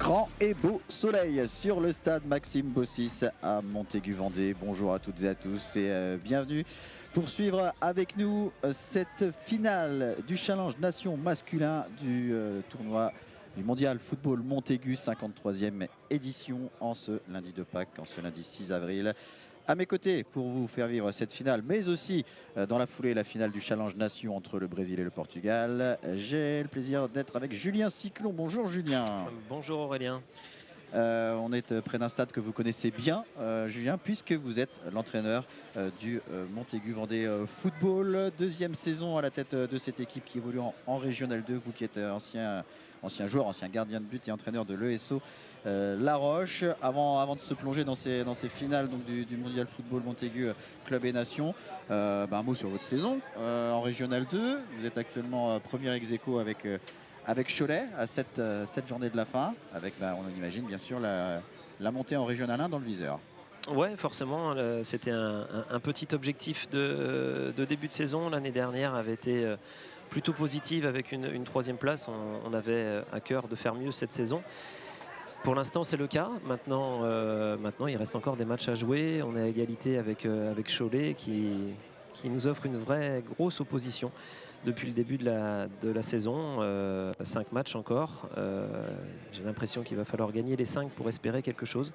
grand et beau soleil sur le stade Maxime Bossis à Montaigu-Vendée. Bonjour à toutes et à tous et bienvenue pour suivre avec nous cette finale du Challenge Nation masculin du tournoi du Mondial Football Montaigu, 53e édition en ce lundi de Pâques, en ce lundi 6 avril. À mes côtés pour vous faire vivre cette finale, mais aussi dans la foulée la finale du Challenge Nation entre le Brésil et le Portugal. J'ai le plaisir d'être avec Julien Cyclon. Bonjour Julien. Bonjour Aurélien. On est près d'un stade que vous connaissez bien, Julien, puisque vous êtes l'entraîneur du Montaigu-Vendée Football. Deuxième saison à la tête de cette équipe qui évolue en Régional 2. Vous qui êtes ancien joueur, ancien gardien de but et entraîneur de l'ESO La Roche. Avant de se plonger dans ces finales donc, du Mondial Football Montaigu Club et Nation, un mot sur votre saison en Régional 2. Vous êtes actuellement premier ex-aequo avec Cholet à cette journée de la fin, avec, on imagine bien sûr, la montée en Régional 1 dans le viseur. Ouais, forcément, c'était un petit objectif de début de saison. L'année dernière avait été plutôt positive avec une troisième place. On avait à cœur de faire mieux cette saison. Pour l'instant, c'est le cas. Maintenant, il reste encore des matchs à jouer. On est à égalité avec Cholet qui nous offre une vraie grosse opposition depuis le début de la saison. 5 matchs encore. J'ai l'impression qu'il va falloir gagner les 5 pour espérer quelque chose.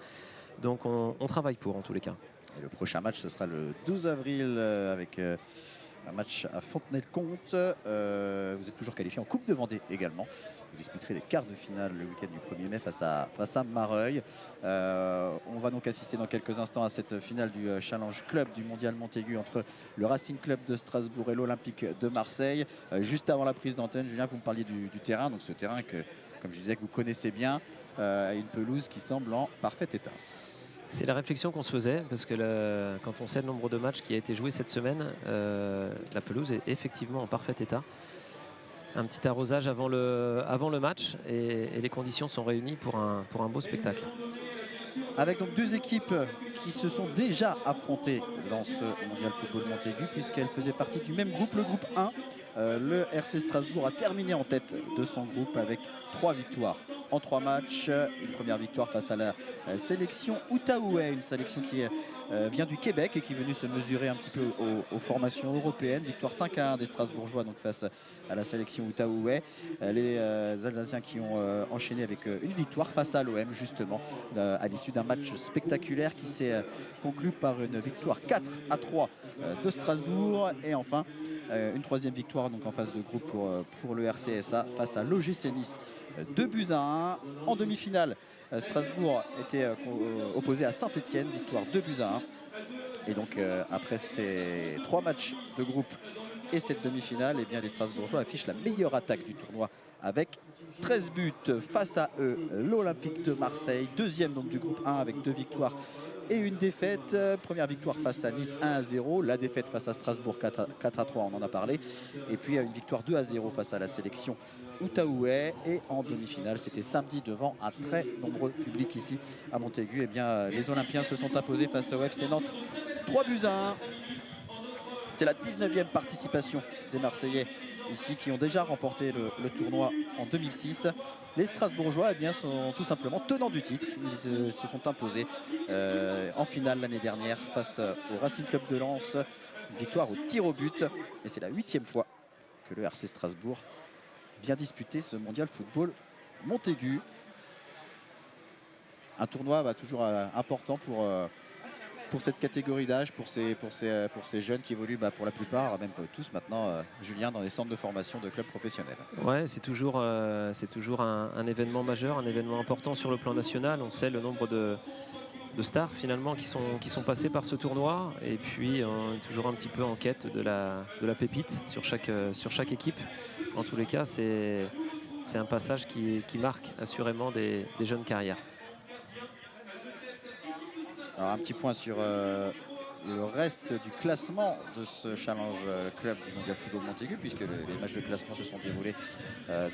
Donc on travaille pour en tous les cas. Et le prochain match, ce sera le 12 avril avec un match à Fontenay-le-Comte. Vous êtes toujours qualifié en Coupe de Vendée également. Vous disputerez les quarts de finale le week-end du 1er mai face à Mareuil. On va donc assister dans quelques instants à cette finale du Challenge Club du Mondial Montaigu entre le Racing Club de Strasbourg et l'Olympique de Marseille. Juste avant la prise d'antenne, Julien, vous me parliez du terrain. Donc ce terrain que, comme je disais, que vous connaissez bien, une pelouse qui semble en parfait état. C'est la réflexion qu'on se faisait, parce que quand on sait le nombre de matchs qui a été joué cette semaine, la pelouse est effectivement en parfait état. Un petit arrosage avant le match et les conditions sont réunies pour un beau spectacle. Avec donc deux équipes qui se sont déjà affrontées dans ce Mondial Football Montaigu, puisqu'elles faisaient partie du même groupe, le groupe 1. Le RC Strasbourg a terminé en tête de son groupe avec 3 victoires en 3 matchs. Une première victoire face à la sélection Outaouais, une sélection qui vient du Québec et qui est venue se mesurer un petit peu aux formations européennes. Victoire 5-1 des Strasbourgeois donc face à la sélection Outaouais. Les Alsaciens qui ont enchaîné avec une victoire face à l'OM justement à l'issue d'un match spectaculaire qui s'est conclu par une victoire 4-3 de Strasbourg. Et enfin une troisième victoire donc en phase de groupe pour le RCSA face à l'OGC Nice. 2-1 en demi-finale. Strasbourg était opposé à Saint-Etienne, victoire 2-1. Et donc après ces 3 matchs de groupe et cette demi-finale, eh bien, les Strasbourgeois affichent la meilleure attaque du tournoi avec 13 buts. Face à eux, l'Olympique de Marseille, deuxième donc du groupe 1 avec 2 victoires et une défaite. Première victoire face à Nice 1-0, la défaite face à Strasbourg 4-3, on en a parlé. Et puis une victoire 2-0 face à la sélection Outaouais. Et en demi-finale, c'était samedi devant un très nombreux public ici à Montaigu. Et bien les Olympiens se sont imposés face au FC Nantes 3-1. C'est la 19e participation des Marseillais ici qui ont déjà remporté le tournoi en 2006. Les Strasbourgeois eh bien, sont tout simplement tenants du titre. Ils se sont imposés en finale l'année dernière face au Racing Club de Lens. Une victoire au tir au but. Et c'est la 8e fois que le RC Strasbourg vient disputer ce Mondial Football Montaigu. Un tournoi toujours important pour cette catégorie d'âge, pour ces jeunes qui évoluent pour la plupart, même tous maintenant, Julien, dans les centres de formation de clubs professionnels. Ouais, c'est toujours un événement majeur, un événement important sur le plan national. On sait le nombre de stars finalement qui sont passés par ce tournoi. Et puis on est toujours un petit peu en quête de la pépite sur chaque équipe. En tous les cas, c'est un passage qui marque assurément des jeunes carrières. Alors un petit point sur le reste du classement de ce Challenge Club du Mondial Football Montaigu, puisque les matchs de classement se sont déroulés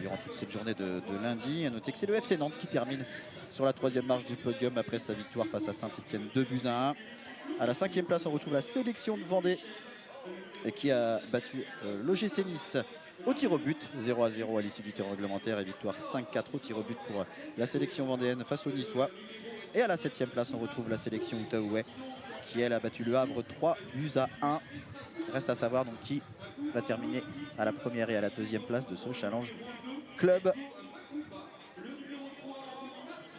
durant toute cette journée de lundi. À noter que c'est le FC Nantes qui termine sur la 3e marche du podium après sa victoire face à Saint-Etienne 2-1. À la 5e place, on retrouve la sélection de Vendée qui a battu l'OGC Nice au tir au but, 0-0 à l'issue du temps réglementaire et victoire 5-4 au tir au but pour la sélection vendéenne face aux Niçois. Et à la 7e place, on retrouve la sélection Outaouais qui, elle, a battu le Havre 3-1. Reste à savoir donc qui va terminer à la première et à la 2e place de ce Challenge Club.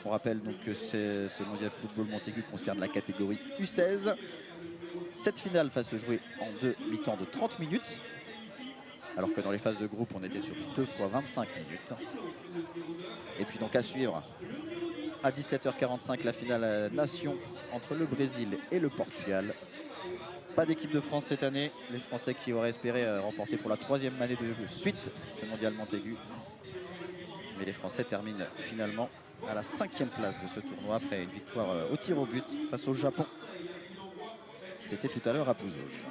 On rappelle donc que ce mondial football Montaigu concerne la catégorie U16. Cette finale va se jouer en 2 mi-temps de 30 minutes. Alors que dans les phases de groupe, on était sur 2 fois 25 minutes. Et puis donc à suivre, à 17h45, la finale nation entre le Brésil et le Portugal. Pas d'équipe de France cette année. Les Français qui auraient espéré remporter pour la 3e année de suite ce mondial Montaigu. Mais les Français terminent finalement à la 5e place de ce tournoi après une victoire au tir au but face au Japon. C'était tout à l'heure à Pouzauges.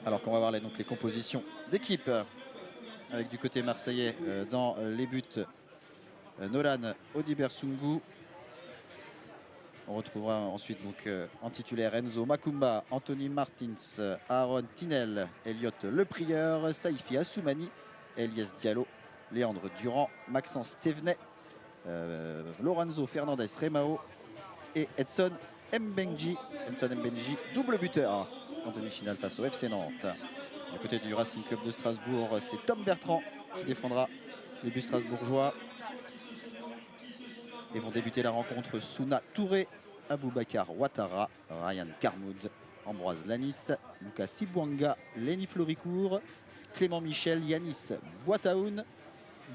Alors qu'on va voir donc les compositions d'équipe avec du côté marseillais dans les buts Nolan Odibersungu. On retrouvera ensuite donc en titulaire Enzo Makumba, Anthony Martins, Aaron Tinel, Elliot Leprieur, Saifi Assoumani, Elias Diallo, Léandre Durand, Maxence Thévenet, Lorenzo Fernandez Remao et Edson Mbenji. Edson Mbenji, double buteur en demi-finale face au FC Nantes. Du côté du Racing Club de Strasbourg, c'est Tom Bertrand qui défendra les buts strasbourgeois. Et vont débuter la rencontre Souna Touré, Aboubakar Ouattara, Ryan Carmoud, Ambroise Lanis, Lucas Sibouanga, Lenny Floricourt, Clément Michel, Yanis Boitaoun,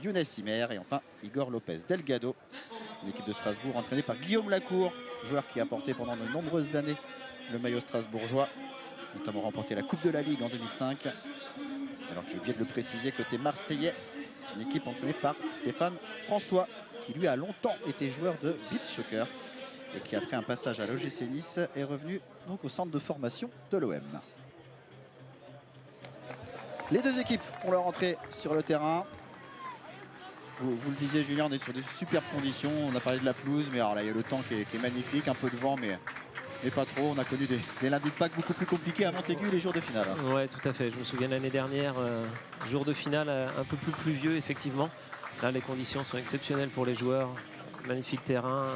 Younes Imer et enfin Igor Lopez Delgado. L'équipe de Strasbourg entraînée par Guillaume Lacour, joueur qui a porté pendant de nombreuses années le maillot strasbourgeois, notamment remporté la Coupe de la Ligue en 2005. Alors que j'ai oublié de le préciser, côté marseillais, c'est une équipe entraînée par Stéphane François, qui lui a longtemps été joueur de beach soccer et qui après un passage à l'OGC Nice est revenu donc au centre de formation de l'OM. Les deux équipes font leur entrée sur le terrain. Vous le disiez Julien, on est sur des superbes conditions. On a parlé de la pelouse, mais alors là il y a le temps qui est magnifique, un peu de vent mais pas trop. On a connu des lundis de Pâques beaucoup plus compliqués à Montaigu les jours de finale. Ouais, tout à fait. Je me souviens l'année dernière, jour de finale un peu plus pluvieux effectivement. Là, les conditions sont exceptionnelles pour les joueurs. Magnifique terrain,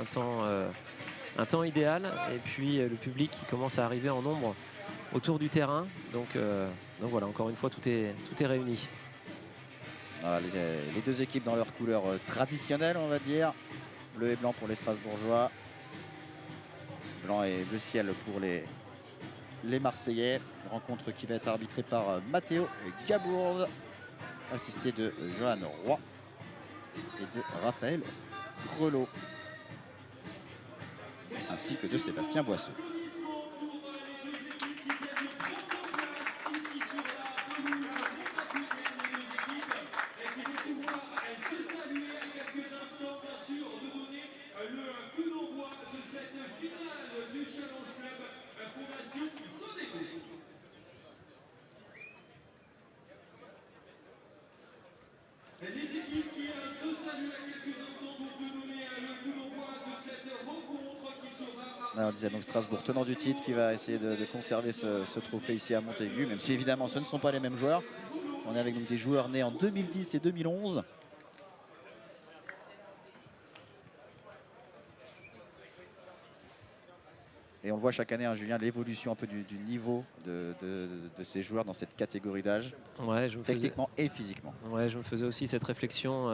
un temps idéal. Et puis le public qui commence à arriver en nombre autour du terrain. Donc voilà, encore une fois, tout est réuni. Voilà, les deux équipes dans leur couleur traditionnelle, on va dire. Bleu et blanc pour les Strasbourgeois. Blanc et bleu ciel pour les Marseillais. Une rencontre qui va être arbitrée par Matteo Gabourde, assisté de Johan Roy et de Raphaël Grelot, ainsi que de Sébastien Boisseau. Alors, on disait donc Strasbourg tenant du titre qui va essayer de conserver ce trophée ici à Montaigu, même si évidemment ce ne sont pas les mêmes joueurs. On est avec donc des joueurs nés en 2010 et 2011. Et on voit chaque année, hein, Julien, l'évolution un peu du niveau de ces joueurs dans cette catégorie d'âge, ouais, techniquement et physiquement. Ouais, je me faisais aussi cette réflexion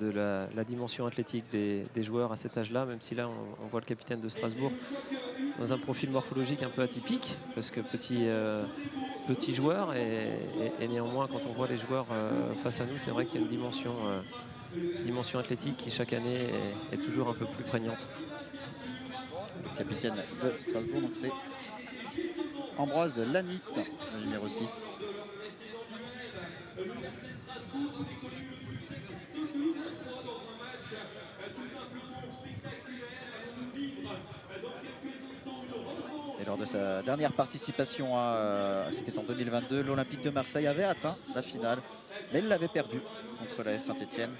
de la dimension athlétique des joueurs à cet âge-là, même si là on voit le capitaine de Strasbourg dans un profil morphologique un peu atypique, parce que petit joueur, et néanmoins quand on voit les joueurs face à nous, c'est vrai qu'il y a une dimension athlétique qui chaque année est toujours un peu plus prégnante. Le capitaine de Strasbourg, donc c'est Ambroise Lanis, le numéro 6. Et lors de sa dernière participation, c'était en 2022, l'Olympique de Marseille avait atteint la finale, mais il l'avait perdu contre la Saint-Etienne.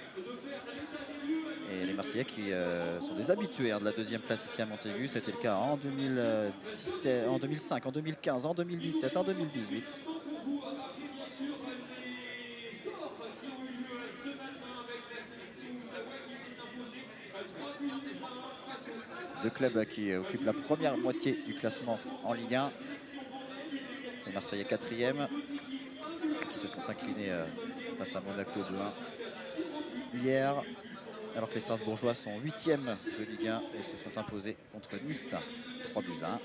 Et les Marseillais qui sont des habitués de la deuxième place ici à Montaigu. C'était le cas en 2017, en 2005, en 2015, en 2017, en 2018. Deux clubs qui occupent la première moitié du classement en Ligue 1. Les Marseillais 4e, qui se sont inclinés face à Monaco 2-1 hier, alors que les Strasbourgeois sont 8e de Ligue 1 et se sont imposés contre Nice 3-1.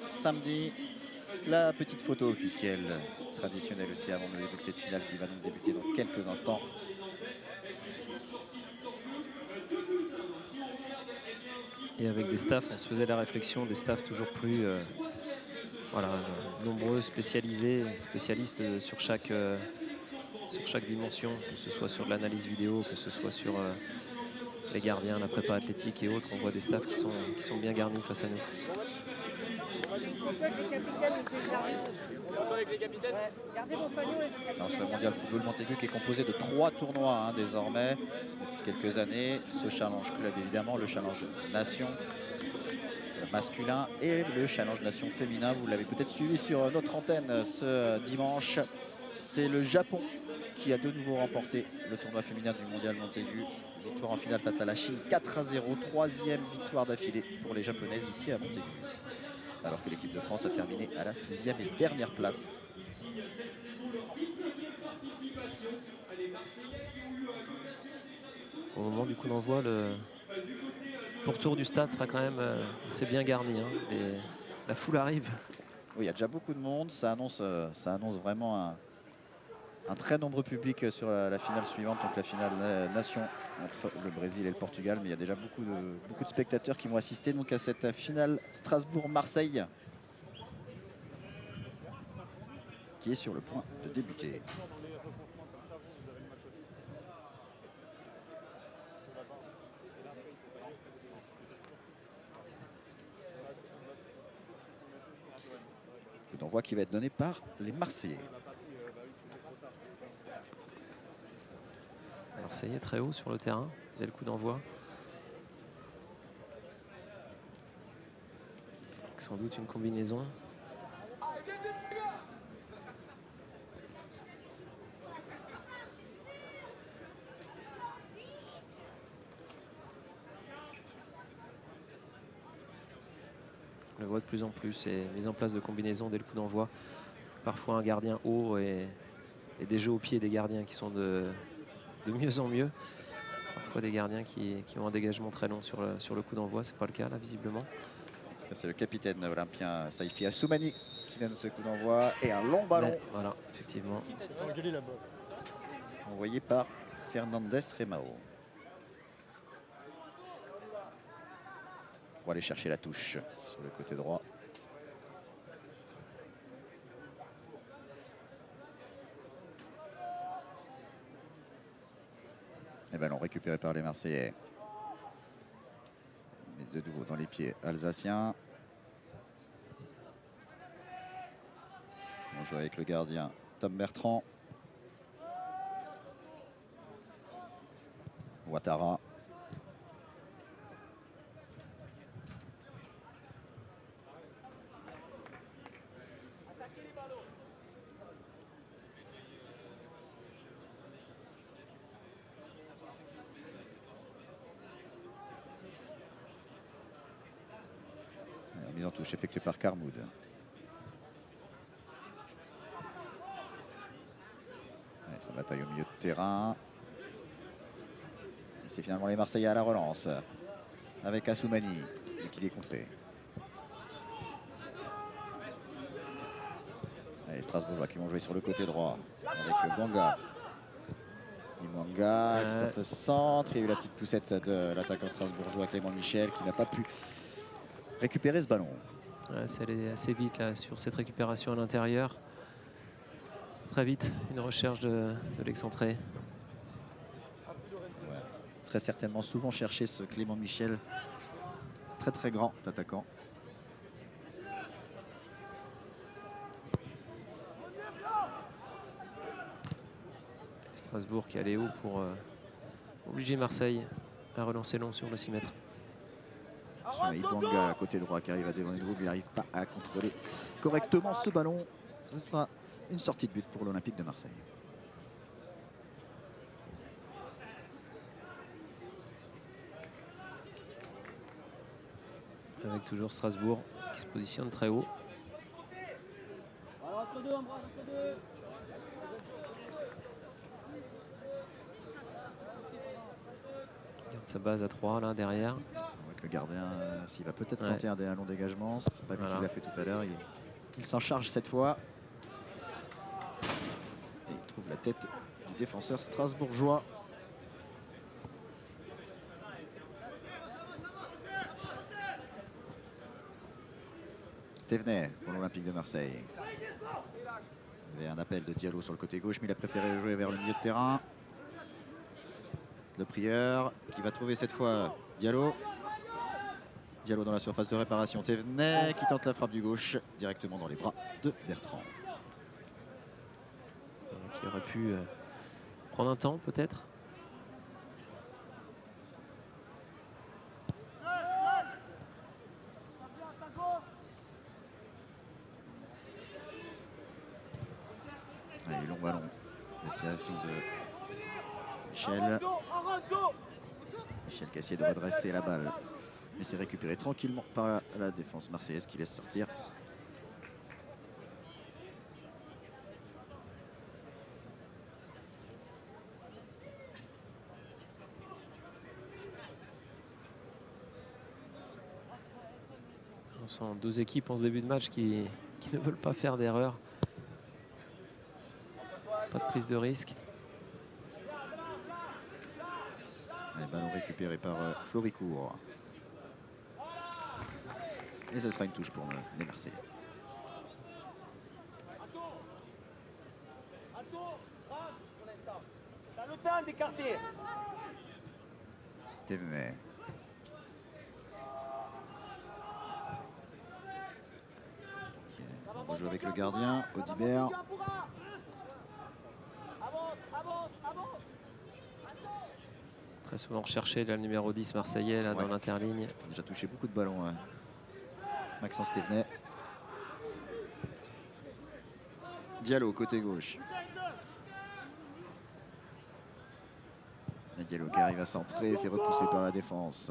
Samedi, la petite photo officielle, traditionnelle aussi avant le début de cette finale qui va donc débuter dans quelques instants. Et avec des staffs, on se faisait la réflexion, des staffs toujours plus voilà, nombreux, spécialistes sur chaque dimension, que ce soit sur l'analyse vidéo, que ce soit sur les gardiens, la prépa athlétique et autres. On voit des staffs qui sont bien garnis face à nous. Dans ce mondial football Montaigu qui est composé de 3 tournois désormais depuis quelques années. Ce challenge club évidemment, le challenge nation masculin et le challenge nation féminin. Vous l'avez peut-être suivi sur notre antenne ce dimanche. C'est le Japon qui a de nouveau remporté le tournoi féminin du mondial Montaigu. Victoire en finale face à la Chine 4-0, 3e victoire d'affilée pour les Japonaises ici à Montaigu. Alors que l'équipe de France a terminé à la 6e et dernière place. Au moment du coup d'envoi, le pourtour du stade sera quand même assez bien garni. La foule arrive. Oui, il y a déjà beaucoup de monde. Ça annonce vraiment un très nombreux public sur la finale suivante, donc la finale nation entre le Brésil et le Portugal. Mais il y a déjà beaucoup de spectateurs qui vont assister donc à cette finale Strasbourg-Marseille qui est sur le point de débuter. On voit qu'il va être donné par les Marseillais. Marseillais très haut sur le terrain dès le coup d'envoi. Sans doute une combinaison. On le voit de plus en plus, et mise en place de combinaisons dès le coup d'envoi. Parfois un gardien haut et des jeux au pied des gardiens qui sont de mieux en mieux. Parfois des gardiens qui ont un dégagement très long sur le coup d'envoi. C'est pas le cas là visiblement. C'est le capitaine olympien Saifi Assoumani qui donne ce coup d'envoi et un long ballon. Ouais, voilà, effectivement. Envoyé par Fernandez Remao. Pour aller chercher la touche sur le côté droit. Et ballon récupéré par les Marseillais. Mais de nouveau dans les pieds alsaciens. On joue avec le gardien Tom Bertrand. Ouattara. Mise en touche effectuée par Carmoud. Sa bataille au milieu de terrain. C'est finalement les Marseillais à la relance. Avec Assoumani qui est contré. Les Strasbourgeois qui vont jouer sur le côté droit. Avec Mwanga. Mwanga qui tente le centre. Il y a eu la petite poussette de l'attaquant strasbourgeois Clément Michel qui n'a pas pu récupérer ce ballon. Ouais, c'est allé assez vite là, sur cette récupération à l'intérieur. Très vite, une recherche de l'excentré. Ouais, très certainement souvent cherché ce Clément Michel. Très très grand attaquant. Strasbourg qui allait haut pour obliger Marseille à relancer long sur le 6 mètres. Ibanga, côté droit, qui arrive à devant le double. Il n'arrive pas à contrôler correctement ce ballon. Ce sera une sortie de but pour l'Olympique de Marseille. Avec toujours Strasbourg qui se positionne très haut. Il garde sa base à 3 là derrière. Avec le gardien, s'il va peut-être tenter un long dégagement, c'est pas lui qui l'a fait tout à l'heure. Il s'en charge cette fois. Et il trouve la tête du défenseur strasbourgeois. Thévenet pour l'Olympique de Marseille. Il y avait un appel de Diallo sur le côté gauche, mais il a préféré jouer vers le milieu de terrain. Le Prieur qui va trouver cette fois Diallo. Diallo dans la surface de réparation. Thévenet qui tente la frappe du gauche directement dans les bras de Bertrand. Qui aurait pu prendre un temps peut-être. Allez, long ballon. Destination de Michel. Michel qui essaie de redresser la balle. Mais c'est récupéré tranquillement par la défense marseillaise qui laisse sortir. Ce sont deux équipes en ce début de match qui ne veulent pas faire d'erreur. Pas de prise de risque. Le ballon récupéré par Floricourt. Et ce sera une touche pour les Marseillais. T'as le temps d'écarter. Thévenet. On va jouer avec le gardien, Audibert. Très souvent recherché là, le numéro 10 marseillais là, dans l'interligne. Il a déjà touché beaucoup de ballons. Maxence Thévenet. Diallo côté gauche. Et Diallo qui arrive à centrer, c'est repoussé par la défense.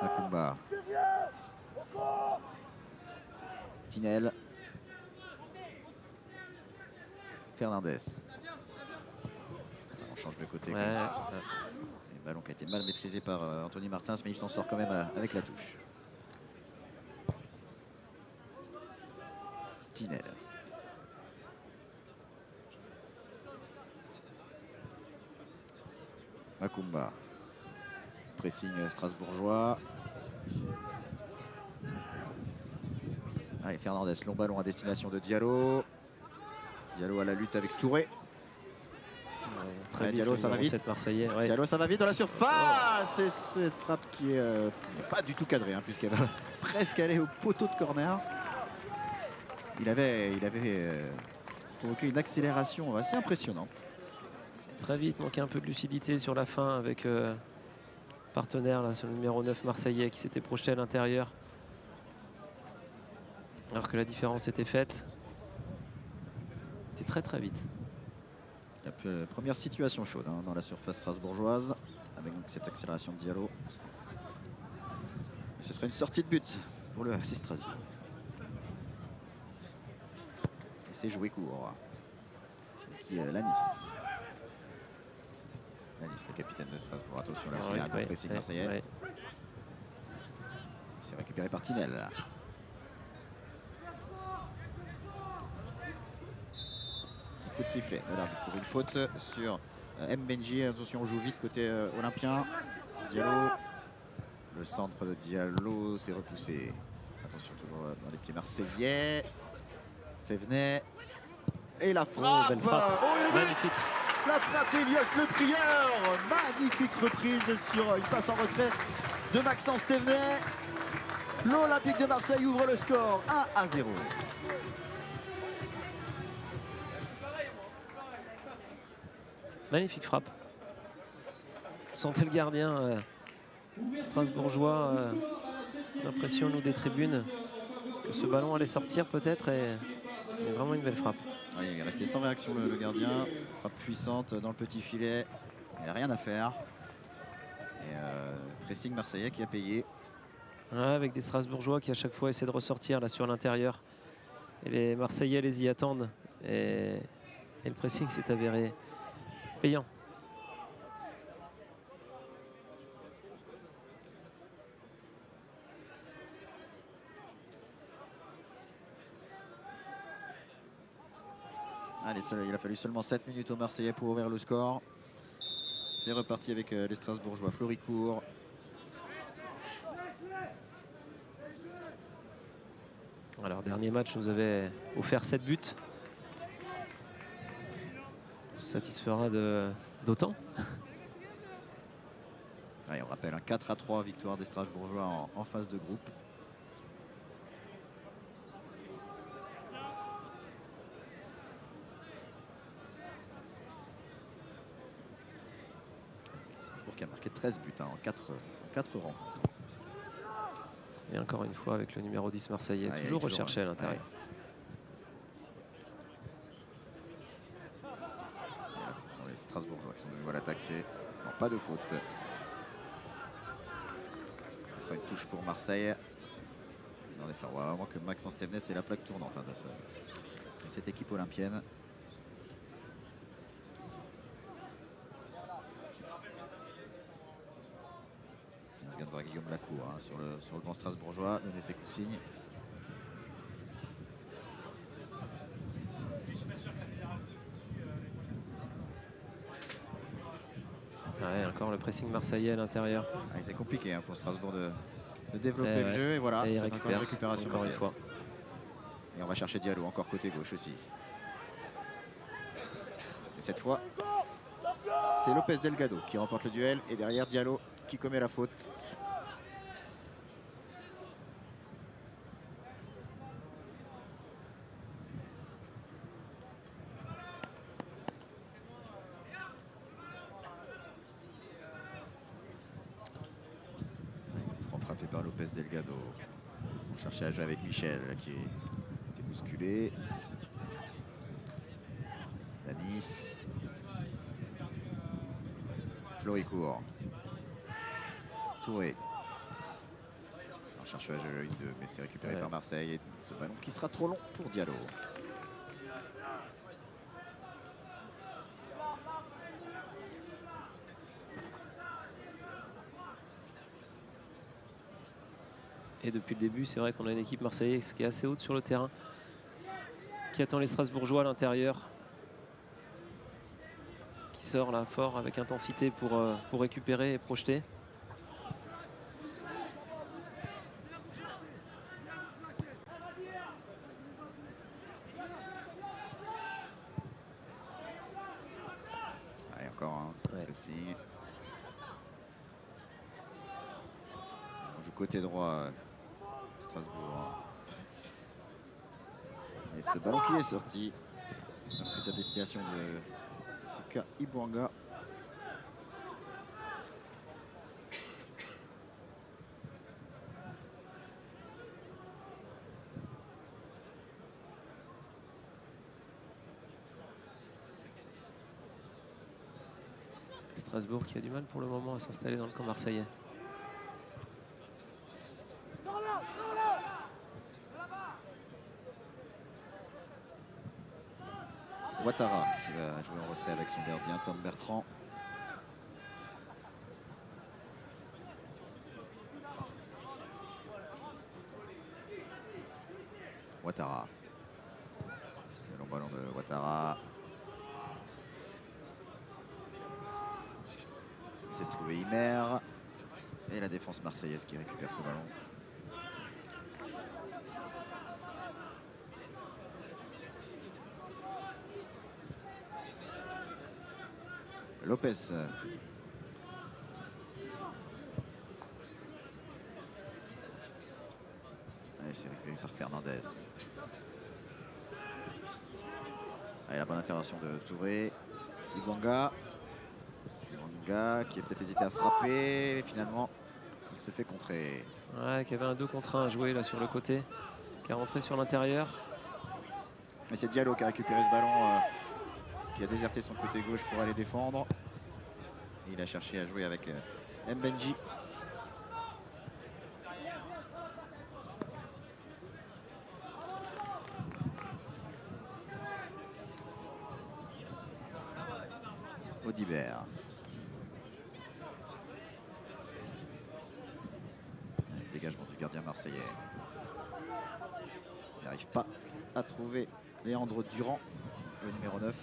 Makumba. Tinel. Fernandez. On change de côté. Le ballon qui a été mal maîtrisé par Anthony Martins, mais il s'en sort quand même avec la touche. Tinel. Makumba. Pressing strasbourgeois. Allez, Fernandez, long ballon à destination de Diallo. Diallo à la lutte avec Touré. Très Diallo, ça va vite. Diallo, ça va vite dans la surface. Et cette frappe qui est pas du tout cadrée, puisqu'elle va presque aller au poteau de corner. Il avait provoqué une accélération assez impressionnante. Très vite, manquait un peu de lucidité sur la fin avec partenaire là, sur le numéro 9 marseillais qui s'était projeté à l'intérieur. Alors que la différence était faite. C'était très vite. La première situation chaude dans la surface strasbourgeoise avec donc cette accélération de Diallo. Et ce sera une sortie de but pour le RC Strasbourg. Et c'est joué court. Qui est Lanis. Lanis, le capitaine de Strasbourg. Attention là, c'est un pressing marseillais. C'est récupéré par Tinel. Coup de sifflet de l'arbitre pour une faute sur Mbenji. Attention, on joue vite côté olympien. Diallo. Le centre de Diallo s'est repoussé. Attention, toujours dans les pieds marseillais. Thévenet. Et la frappe. Magnifique. La frappe d'Eliott Le Prieur. Magnifique reprise sur une passe en retrait de Maxence Thévenet. L'Olympique de Marseille ouvre le score 1-0. Magnifique frappe. Sentez le gardien strasbourgeois. L'impression, nous, des tribunes, que ce ballon allait sortir peut-être. Et vraiment une belle frappe. Oui, il est resté sans réaction le gardien. Frappe puissante dans le petit filet. Il n'y a rien à faire. Et pressing marseillais qui a payé. Ouais, avec des Strasbourgeois qui à chaque fois essaient de ressortir là sur l'intérieur. Et les Marseillais les y attendent. Et le pressing s'est avéré payant. Allez, il a fallu seulement 7 minutes aux Marseillais pour ouvrir le score. C'est reparti avec les Strasbourgeois. Floricourt. Alors, dernier match nous avait offert 7 buts. Ça satisfera d'autant. On rappelle un 4-3 victoire des Strasbourgeois en phase de groupe. Strasbourg qui a marqué 13 buts en 4 rangs. Et encore une fois avec le numéro 10 marseillais, toujours recherché à l'intérieur. Ce sont les Strasbourgeois qui sont de nouveau à l'attaque. Non, pas de faute. Ce sera une touche pour Marseille. Ils en faire vraiment que Maxence Thévenet, c'est la plaque tournante de cette équipe olympienne. On vient de voir Guillaume Lacour sur le banc strasbourgeois donner ses consignes. Ouais, encore le pressing marseillais à l'intérieur. C'est compliqué pour Strasbourg de développer le jeu. Et voilà, c'est encore une récupération encore une fois. Et on va chercher Diallo, encore côté gauche aussi. Et cette fois, c'est Lopez Delgado qui remporte le duel. Et derrière, Diallo qui commet la faute. Frappé par Lopez Delgado. On cherchait à jouer avec Michel là, qui était bousculé. Nice. Floricourt. Touré. On cherche à jouer une 2, mais c'est récupéré par Marseille. Et ce ballon qui sera trop long pour Diallo. Et depuis le début, c'est vrai qu'on a une équipe marseillaise qui est assez haute sur le terrain, qui attend les Strasbourgeois à l'intérieur, qui sort là fort avec intensité pour récupérer et projeter. Allez, encore un pressing. On joue côté droit. Strasbourg. Et ce ballon qui est sorti. À destination de Lucas Ibouanga. Strasbourg qui a du mal pour le moment à s'installer dans le camp marseillais. Ouattara qui va jouer en retrait avec son gardien Tom Bertrand. Ouattara. Le long ballon de Ouattara. Il essaie de trouver Imer. Et la défense marseillaise qui récupère ce ballon. Lopez. C'est récupéré par Fernandez. Allez, la bonne intervention de Touré. Ibouanga. Ibouanga qui a peut-être hésité à frapper. Et finalement, il se fait contrer. Ouais, qui avait un 2 contre 1 à jouer là sur le côté, qui est rentré sur l'intérieur. Et c'est Diallo qui a récupéré ce ballon, qui a déserté son côté gauche pour aller défendre. Et il a cherché à jouer avec Mbenji. Audibert. Dégagement du gardien marseillais. Il n'arrive pas à trouver Léandre Durand, le numéro 9.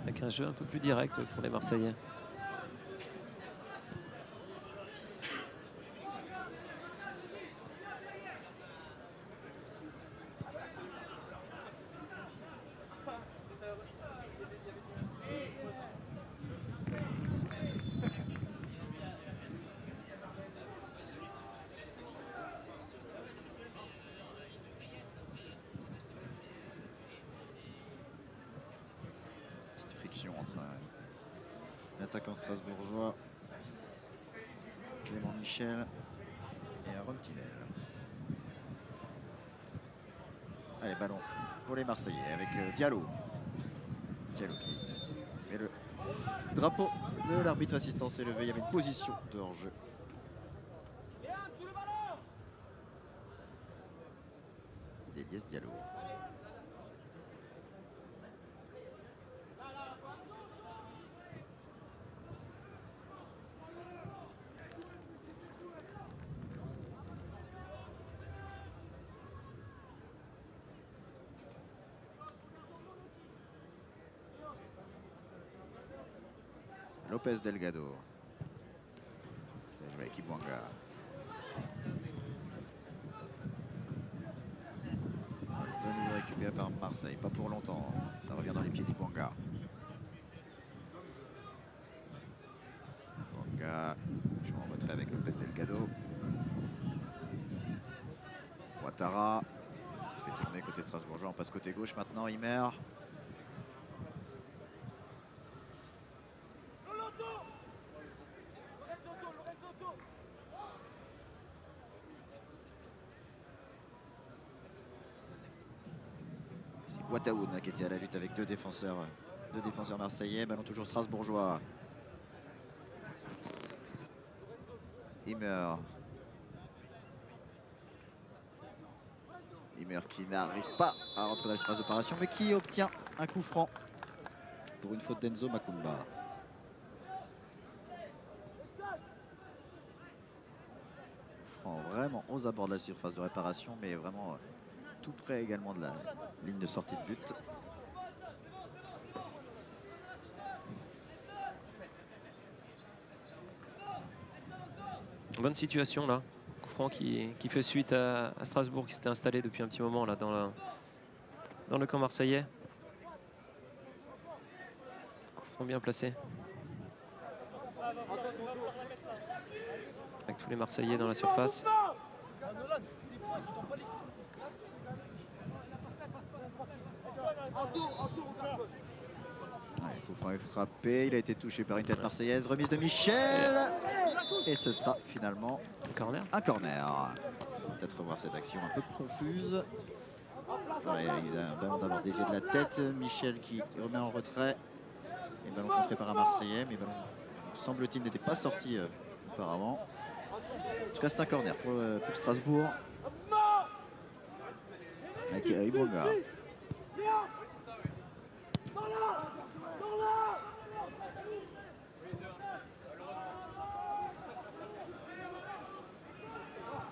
Avec un jeu un peu plus direct pour les Marseillais. Entre l'attaquant strasbourgeois Clément Michel et Aaron Tinel. Allez, ballon pour les Marseillais avec Diallo. Diallo qui met le drapeau de l'arbitre assistant s'est levé. Il y avait une position de hors-jeu. d'Eliès Diallo. Lopez Delgado. Joué avec Ibouanga. De nouveau récupéré par Marseille. Pas pour longtemps. Ça revient dans les pieds d'Ibouanga. Ibouanga joue en retrait avec Lopez Delgado. Ouattara fait tourner côté strasbourgeois. On passe côté gauche maintenant. Imer. C'est Boitaoun qui était à la lutte avec deux défenseurs marseillais. Ballon toujours strasbourgeois. Imer. Imer qui n'arrive pas à rentrer dans l'espace d'opération, mais qui obtient un coup franc pour une faute d'Enzo Makumba. Franc vraiment aux abords de la surface de réparation, mais vraiment tout près également de la ligne de sortie de but. Bonne situation là. Coup franc qui fait suite à Strasbourg qui s'était installé depuis un petit moment là dans le camp marseillais. Coup franc bien placé. Avec tous les Marseillais dans la surface. Coup franc est frappé, il a été touché par une tête marseillaise. Remise de Michel. Et ce sera finalement un corner. Peut-être revoir cette action un peu confuse. Ouais, il a un ballon d'avoir dévié de la tête. Michel qui remet en retrait. Et ballon contré par un Marseillais. Mais ballon, semble-t-il, n'était pas sorti auparavant. En tout cas, c'est un corner pour Strasbourg. Avec Ibouanga.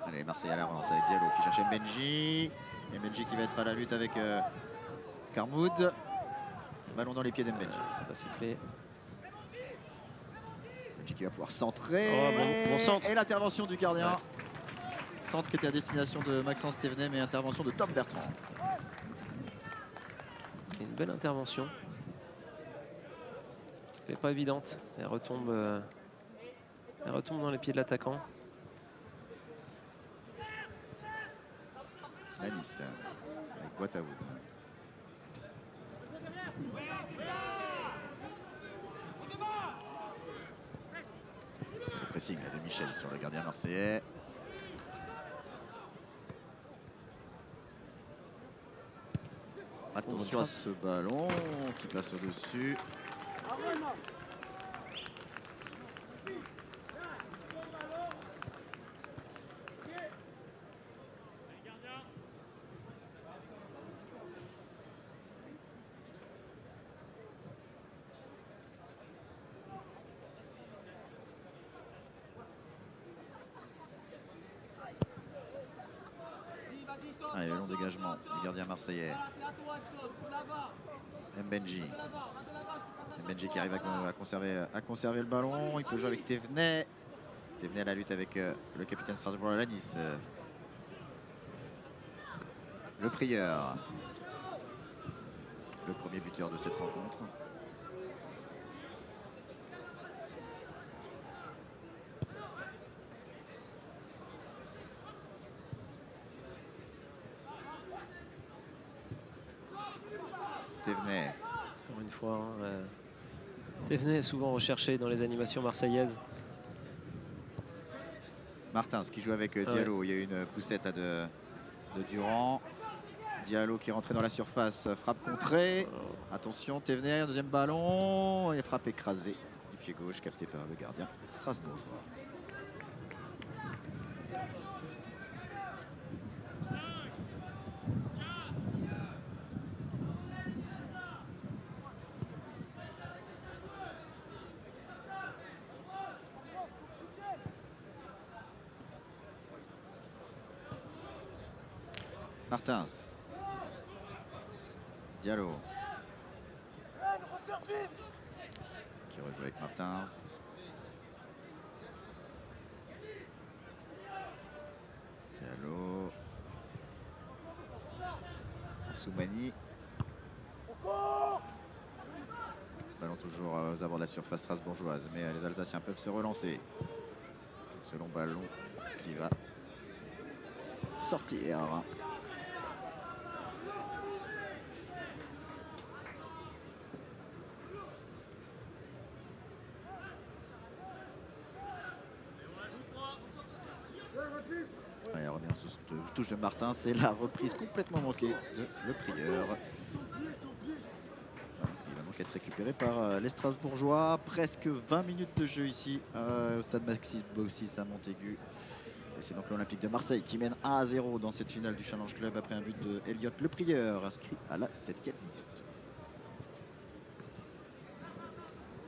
Allez, Marseille à la relance avec Diallo qui cherche Mbenji. Et Mbenji qui va être à la lutte avec Karmoud. Ballon dans les pieds d'Mbenji. C'est pas sifflé. Mbenji qui va pouvoir centrer. Oh, bon centre. Et l'intervention du gardien. Ouais. Centre qui était à destination de Maxence Thévenet, mais intervention de Tom Bertrand. Une belle intervention. Parce qu'elle n'est pas évidente. Elle retombe dans les pieds de l'attaquant. À Nice, avec Boitaoud. Le pressing là, de Michel sur le gardien marseillais. Attention à ce ballon qui passe au-dessus. Allez, le long dégagement du gardien marseillais. Mbenji. Mbenji qui arrive à conserver le ballon. Il peut jouer avec Thévenet. Thévenet à la lutte avec le capitaine Strasbourg Lanis. Le Prieur. Le premier buteur de cette rencontre. Thévenet. Encore une fois, Thévenet est souvent recherché dans les animations marseillaises. Martins qui joue avec Diallo. Il y a eu une poussette de Durand. Diallo qui est rentré dans la surface. Frappe contrée. Attention, Thévenet, deuxième ballon. Et frappe écrasée du pied gauche capté par le gardien strasbourgeois. Martins. Diallo. Qui rejoue avec Martins. Diallo. Soumani. Ballon toujours aux abords de la surface strasbourgeoise, mais les Alsaciens peuvent se relancer. Ce long ballon qui va sortir. Allez, on revient sous touche de Martin, c'est la reprise complètement manquée de Le Prieur. Il va donc être récupéré par les Strasbourgeois. Presque 20 minutes de jeu ici au stade Maxime Baucis à Montaigu. Et c'est donc l'Olympique de Marseille qui mène 1-0 dans cette finale du Challenge Club après un but de Elliott Le Prieur inscrit à la 7e minute.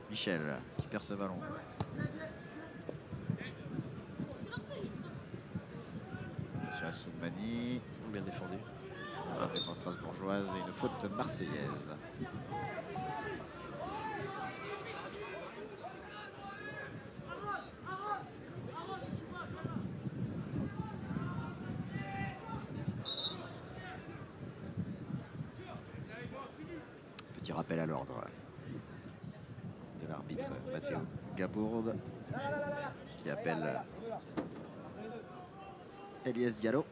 Michel qui perd ce ballon. Attention à Soumani. Bien défendu. La défense strasbourgeoise et une faute marseillaise. Petit rappel à l'ordre de l'arbitre Matteo Gabourde qui appelle Elias Diallo.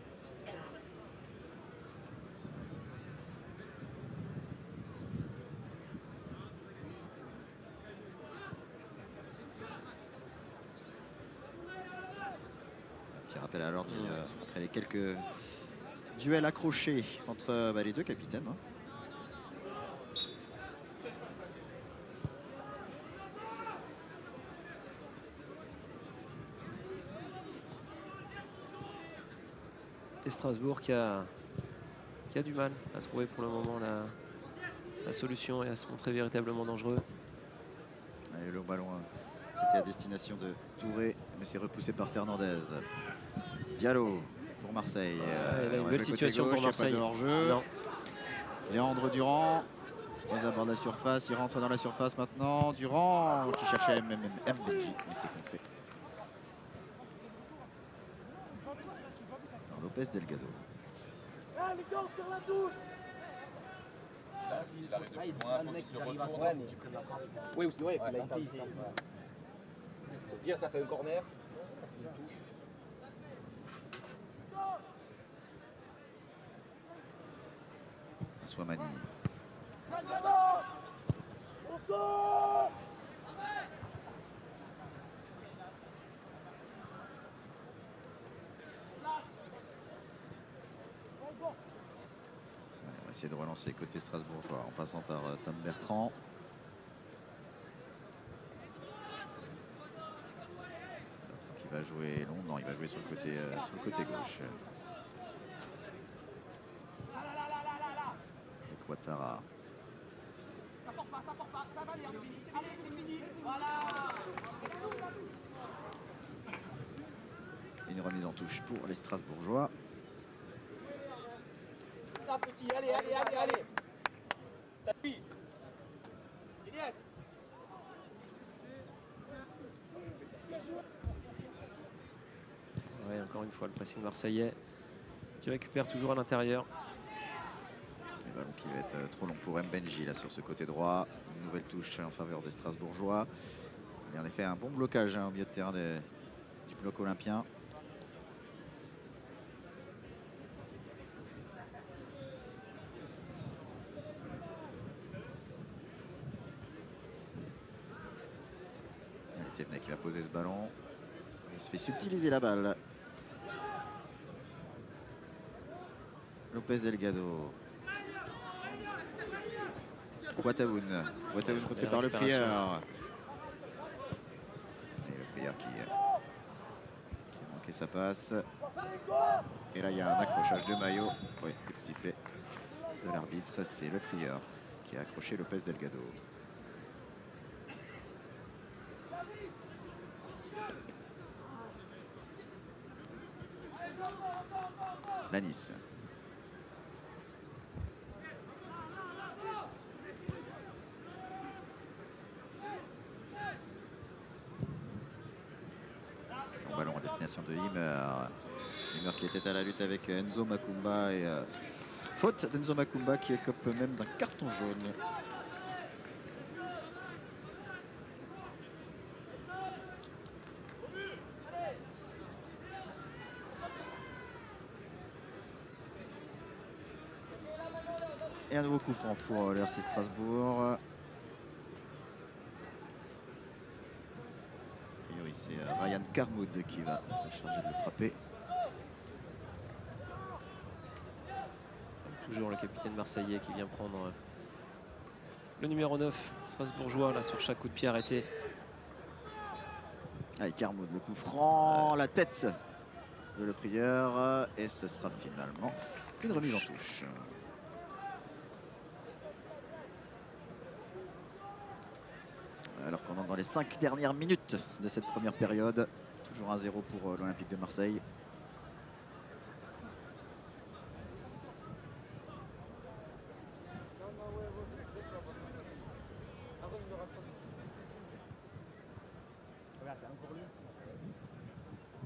Petit rappel à l'ordre après les quelques duels accrochés entre les deux capitaines. Et Strasbourg qui a du mal à trouver pour le moment la solution et à se montrer véritablement dangereux. Allez, le ballon, c'était à destination de Touré, mais c'est repoussé par Fernandez. Diallo pour Marseille. Là, une belle situation pour Marseille. Non. Léandre Durand aux abords de la surface, il rentre dans la surface maintenant. Durand qui cherchait Mbenji, mais c'est contré. Lopez Delgado. Les gars, sur la touche. Il arrive de plus loin, il faut qu'il se retourne. Oui, aussi, ouais, il a été. Au pire, ça fait un corner. Une touche. Soumani. essayer de relancer côté strasbourgeois en passant par Tom Bertrand. L'autre qui va jouer long, non, il va jouer sur le côté gauche. Avec Ouattara. Ça sort pas, ça va aller, allez, c'est fini, voilà. Une remise en touche pour les Strasbourgeois. Ça petit, allez. Ça suit. Elias. Ouais, encore une fois, le pressing marseillais qui récupère toujours à l'intérieur. Le ballon qui va être trop long pour Mbenji là sur ce côté droit. Une nouvelle touche en faveur des Strasbourgeois. Il y a en effet un bon blocage au milieu de terrain du bloc olympien. Thévenet qui va poser ce ballon. Il se fait subtiliser la balle. Lopez Delgado. Ouattaoun contré par le prieur. Et le prieur qui a manqué sa passe. Et là il y a un accrochage de maillot. Oui, coup de sifflet de l'arbitre. C'est le prieur qui a accroché Lopez Delgado. Lanis. Bon ballon à destination de Himmer. Himmer qui était à la lutte avec Enzo Makumba et faute d'Enzo Makumba qui écope même d'un carton jaune. Et un nouveau coup franc pour le RC Strasbourg. A priori, c'est Ryan Carmoud qui va se charger de le frapper. Toujours le capitaine marseillais qui vient prendre le numéro 9 strasbourgeois là sur chaque coup de pied arrêté. Allez, Carmoud, le coup franc, la tête de le prieur. Et ce sera finalement une remise en touche. Alors qu'on est dans les 5 dernières minutes de cette première période. Toujours 1-0 pour l'Olympique de Marseille.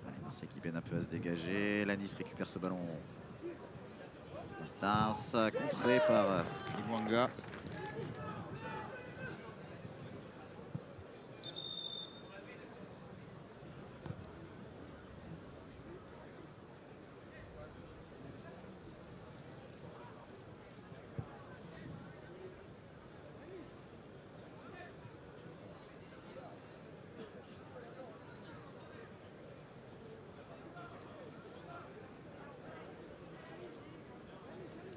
Ouais, Marseille qui peine un peu à se dégager. Lanis récupère ce ballon. Martins, contré par Iwanga.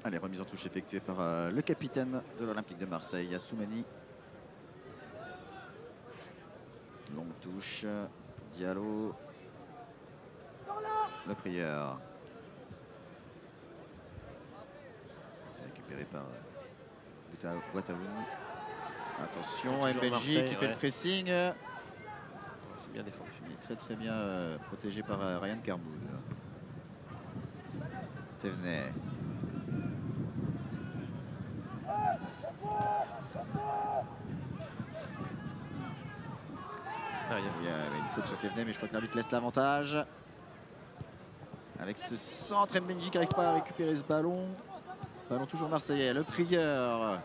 Allez, remise en touche effectuée par le capitaine de l'Olympique de Marseille, Assoumani. Longue touche, Diallo. Le prieur. C'est récupéré par Ouattara. Attention, Mbenji qui fait le pressing. C'est bien défendu. Il est très bien protégé par Ryan Carmoud. Thévenet. Il y a une faute sur Thévenet, mais je crois que l'arbitre laisse l'avantage. Avec ce centre, Mbenji qui n'arrive pas à récupérer ce ballon. Ballon toujours marseillais, le prieur.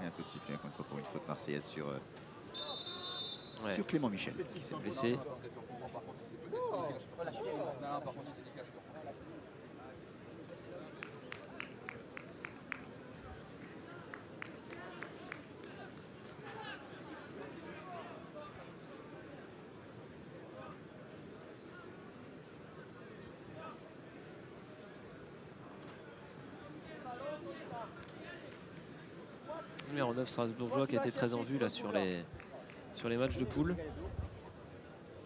Et un coup de sifflet encore une fois pour une faute marseillaise sur Clément Michel. Qui s'est blessé. numéro 9 strasbourgeois qui a été très en vue là, sur les matchs de poule.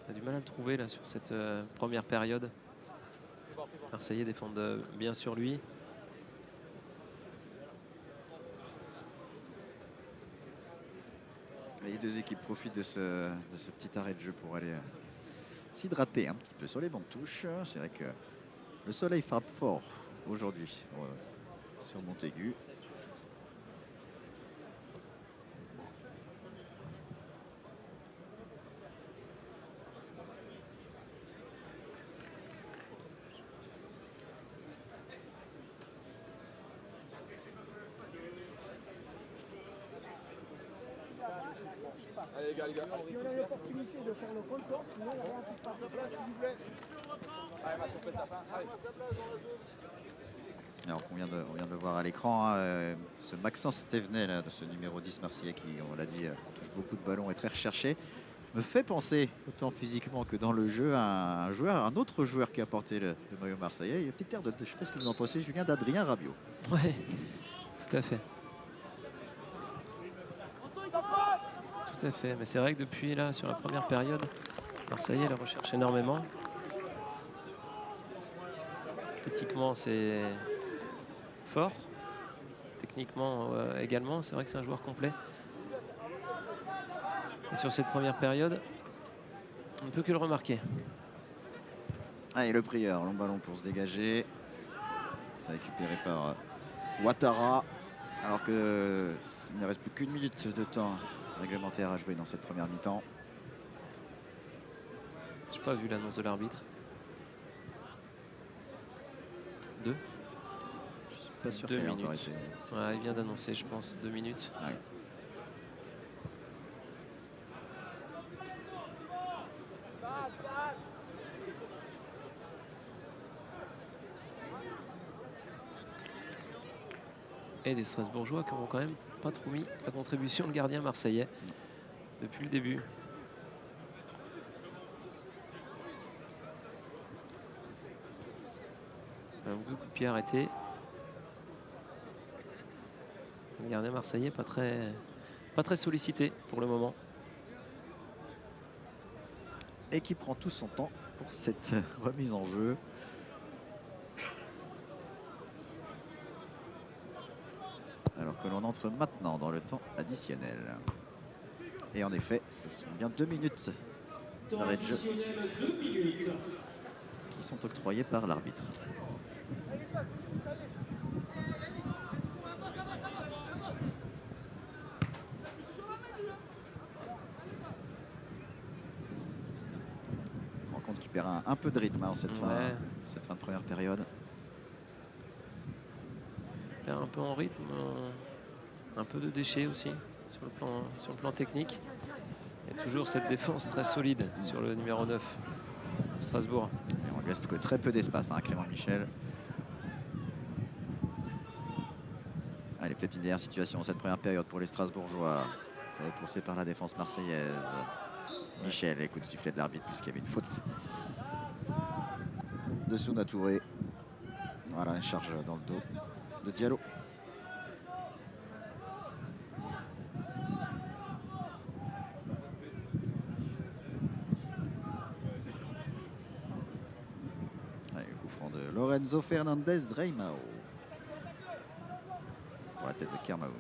On a du mal à le trouver là, sur cette première période. Marseillais défendent bien sur lui. Les deux équipes profitent de ce petit arrêt de jeu pour aller s'hydrater un petit peu sur les bancs de touche. C'est vrai que le soleil frappe fort aujourd'hui sur Montaigu. Allez les gars, les gars. Si on a l'opportunité de faire le contour, sinon il n'y a rien qui se passe. S'il vous plaît. Allez, Max, on fait le tapin. Allez. Alors on vient de le voir à l'écran, ce Maxence Stévenet là, de ce numéro 10 marseillais qui, on l'a dit, touche beaucoup de ballons et très recherché, me fait penser, autant physiquement que dans le jeu, à un autre joueur qui a porté le maillot marseillais. Il y a peut-être air de, je ne sais pas ce que vous en pensez, Julien, d'Adrien Rabiot. Ouais, tout à fait. Tout à fait, mais c'est vrai que depuis là, sur la première période, Marseillais le recherche énormément. Esthétiquement, c'est fort. Techniquement également, c'est vrai que c'est un joueur complet. Et sur cette première période, on ne peut que le remarquer. Allez, le prieur, long ballon pour se dégager. C'est récupéré par Ouattara, alors qu'il ne reste plus qu'une minute de temps réglementaire à jouer dans cette première mi-temps. Je n'ai pas vu l'annonce de l'arbitre. 2. Je suis pas sûr 2 qu'il ait encore minutes. été... Ouais, il vient d'annoncer, je pense, 2 minutes. Ouais. Et des Strasbourgeois qui n'auront quand même pas trop mis la contribution de gardien marseillais depuis le début. Un coup de pied arrêté. Le gardien marseillais pas très sollicité pour le moment. Et qui prend tout son temps pour cette remise en jeu. Alors que l'on entre maintenant dans le temps additionnel. Et en effet, ce sont bien 2 minutes d'arrêt de jeu qui sont octroyées par l'arbitre. On rend compte qu'il perd un peu de rythme en cette fin de première période. Un peu en rythme, un peu de déchets aussi sur le plan technique. Il y a toujours cette défense très solide sur le numéro 9 Strasbourg. Et on lui laisse que très peu d'espace, hein, Clément Michel. Allez, peut-être une dernière situation cette première période pour les Strasbourgeois. Ça va être poussé par la défense marseillaise. Michel, écoute, sifflet de l'arbitre puisqu'il y avait une faute de Souna Touré. Voilà, une charge dans le dos de Diallo. Allez, le coup franc de Lorenzo Fernandez Reimao. Pour la tête de Kermaoun.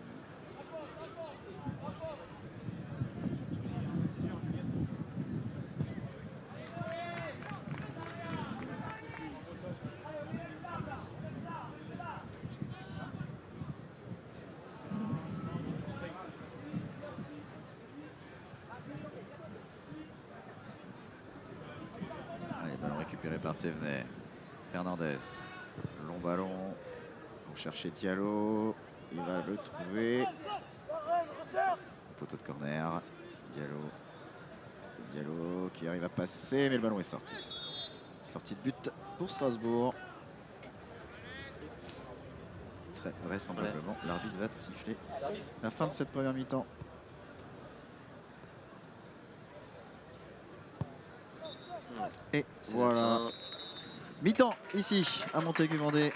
Par Thévenet. Fernandez. Long ballon pour chercher Diallo. Il va le trouver. Poteau de corner. Diallo qui arrive à passer, mais le ballon est sorti. Sortie de but pour Strasbourg. Très vraisemblablement, l'arbitre va siffler la fin de cette première mi-temps. Et voilà. Mi-temps ici à Montaigu-Vendée.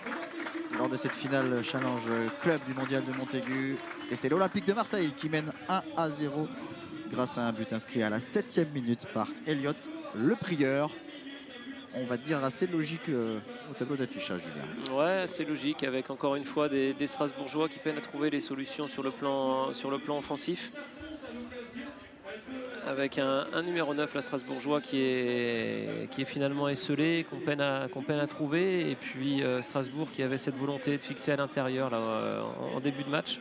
lors de cette finale Challenge Club du Mondial de Montaigu. Et c'est l'Olympique de Marseille qui mène 1-0 grâce à un but inscrit à la 7e minute par Elliott Le Prieur. On va dire assez logique au tableau d'affichage, Julien. Ouais, c'est logique, avec encore une fois des Strasbourgeois qui peinent à trouver les solutions sur le plan offensif. Avec un numéro 9, la Strasbourgeois, qui est finalement esselé, qu'on peine à trouver. Et puis Strasbourg qui avait cette volonté de fixer à l'intérieur en début de match.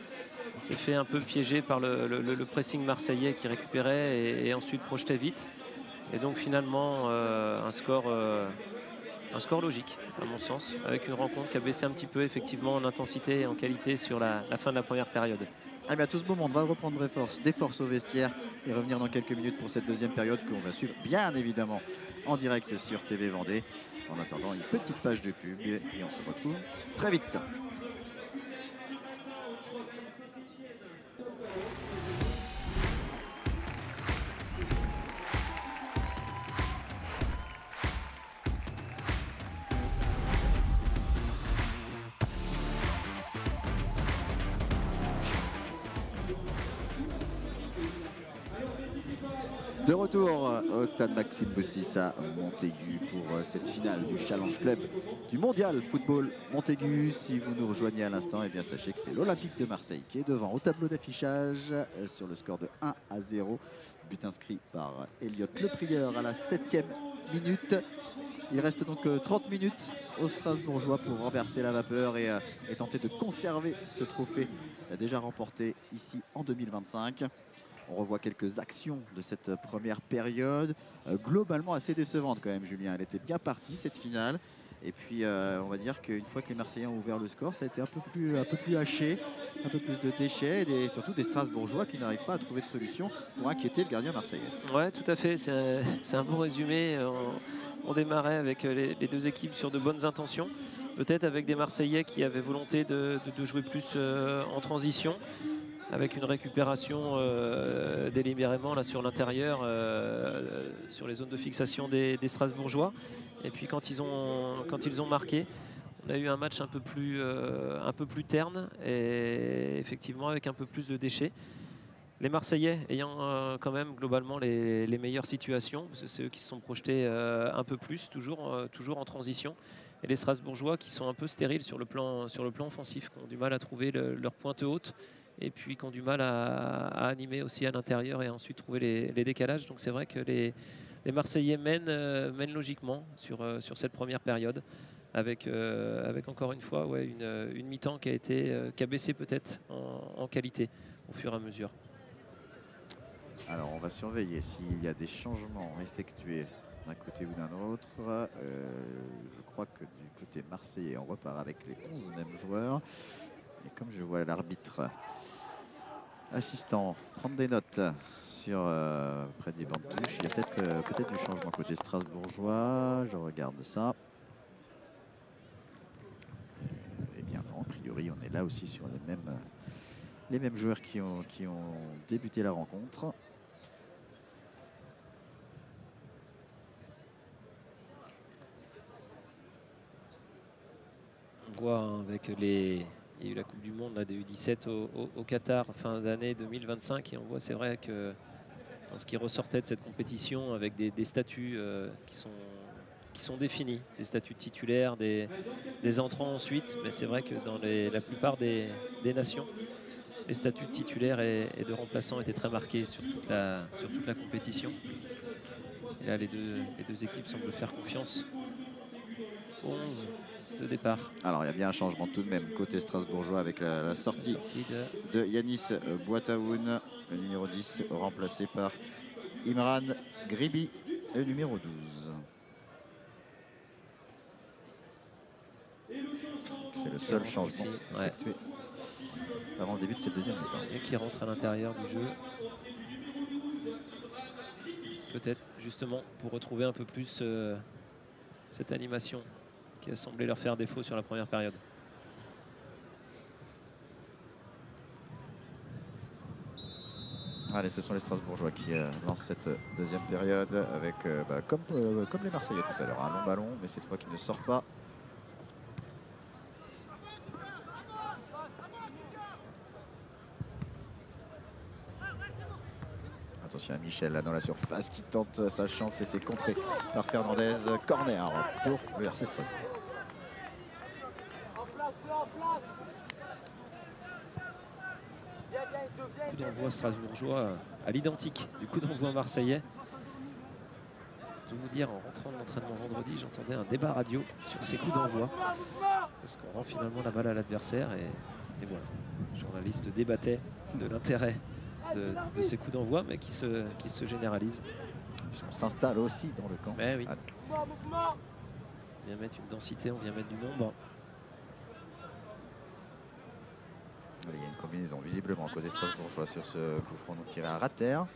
S'est fait un peu piéger par le pressing marseillais qui récupérait et ensuite projetait vite. Et donc finalement un score logique à mon sens, avec une rencontre qui a baissé un petit peu effectivement en intensité et en qualité sur la fin de la première période. Eh bien, tout ce beau monde va reprendre des forces au vestiaire et revenir dans quelques minutes pour cette deuxième période qu'on va suivre bien évidemment en direct sur TV Vendée. En attendant, une petite page de pub et on se retrouve très vite. De retour au stade Maxime Bossis à Montaigu pour cette finale du Challenge Club du Mondial Football Montaigu. Si vous nous rejoignez à l'instant, eh bien sachez que c'est l'Olympique de Marseille qui est devant au tableau d'affichage sur le score de 1-0. But inscrit par Elliott Le Prieur à la 7e minute. Il reste donc 30 minutes aux Strasbourgeois pour renverser la vapeur et tenter de conserver ce trophée déjà remporté ici en 2025. On revoit quelques actions de cette première période, globalement assez décevante quand même, Julien. Elle était bien partie cette finale. Et puis on va dire qu'une fois que les Marseillais ont ouvert le score, ça a été un peu plus haché, un peu plus de déchets et surtout des Strasbourgeois qui n'arrivent pas à trouver de solution pour inquiéter le gardien marseillais. Ouais, tout à fait. C'est un bon résumé. On démarrait avec les deux équipes sur de bonnes intentions. Peut-être avec des Marseillais qui avaient volonté de jouer plus en transition, avec une récupération délibérément là sur l'intérieur, sur les zones de fixation des Strasbourgeois. Et puis quand ils ont marqué, on a eu un match un peu plus terne et effectivement avec un peu plus de déchets. Les Marseillais ayant quand même globalement les meilleures situations, parce que c'est eux qui se sont projetés un peu plus, toujours en transition. Et les Strasbourgeois qui sont un peu stériles sur le plan offensif, qui ont du mal à trouver leur pointe haute. Et puis qui ont du mal à animer aussi à l'intérieur et ensuite trouver les décalages. Donc c'est vrai que les Marseillais mènent logiquement sur cette première période, avec encore une fois une mi-temps qui a baissé peut-être en qualité au fur et à mesure. Alors on va surveiller s'il y a des changements effectués d'un côté ou d'un autre. Je crois que du côté marseillais, on repart avec les 11 mêmes joueurs. Et comme je vois l'arbitre assistant prendre des notes sur près des bancs de touche, il y a peut-être du changement côté strasbourgeois. Je regarde ça. Eh bien non, a priori on est là aussi sur les mêmes joueurs qui ont débuté la rencontre. On voit avec il y a eu la Coupe du Monde là, des U17 au Qatar fin d'année 2025 et on voit, c'est vrai que dans ce qui ressortait de cette compétition avec des statuts qui sont définis, des statuts titulaires, des entrants ensuite, mais c'est vrai que dans la plupart des nations, les statuts de titulaires et de remplaçants étaient très marqués sur toute la compétition. Et là les deux équipes semblent faire confiance. 11 de départ. Alors il y a bien un changement tout de même côté strasbourgeois avec la sortie de Yanis Boitaoun, le numéro 10, remplacé par Imran Gribi, le numéro 12. C'est le seul changement effectué avant le début de cette deuxième mi-temps. Et qui rentre à l'intérieur du jeu. Peut-être justement pour retrouver un peu plus cette animation qui a semblé leur faire défaut sur la première période. Allez, ce sont les Strasbourgeois qui lancent cette deuxième période avec, comme les Marseillais tout à l'heure, un long ballon, mais cette fois qui ne sort pas. Attention à Michel là dans la surface qui tente sa chance et c'est contré par Fernandez. Corner pour le RC Strasbourg. Coup d'envoi strasbourgeois à l'identique du coup d'envoi marseillais. Je vais vous dire, en rentrant de l'entraînement vendredi, j'entendais un débat radio sur ces coups d'envoi. Parce qu'on rend finalement la balle à l'adversaire et voilà. Les journalistes débattaient de l'intérêt de ces coups d'envoi, mais qui se généralisent. On s'installe aussi dans le camp. Mais oui. On vient mettre une densité, on vient mettre du nombre. Il y a une combinaison visiblement côté strasbourgeois sur ce coup franc donc tiré à ras de terre.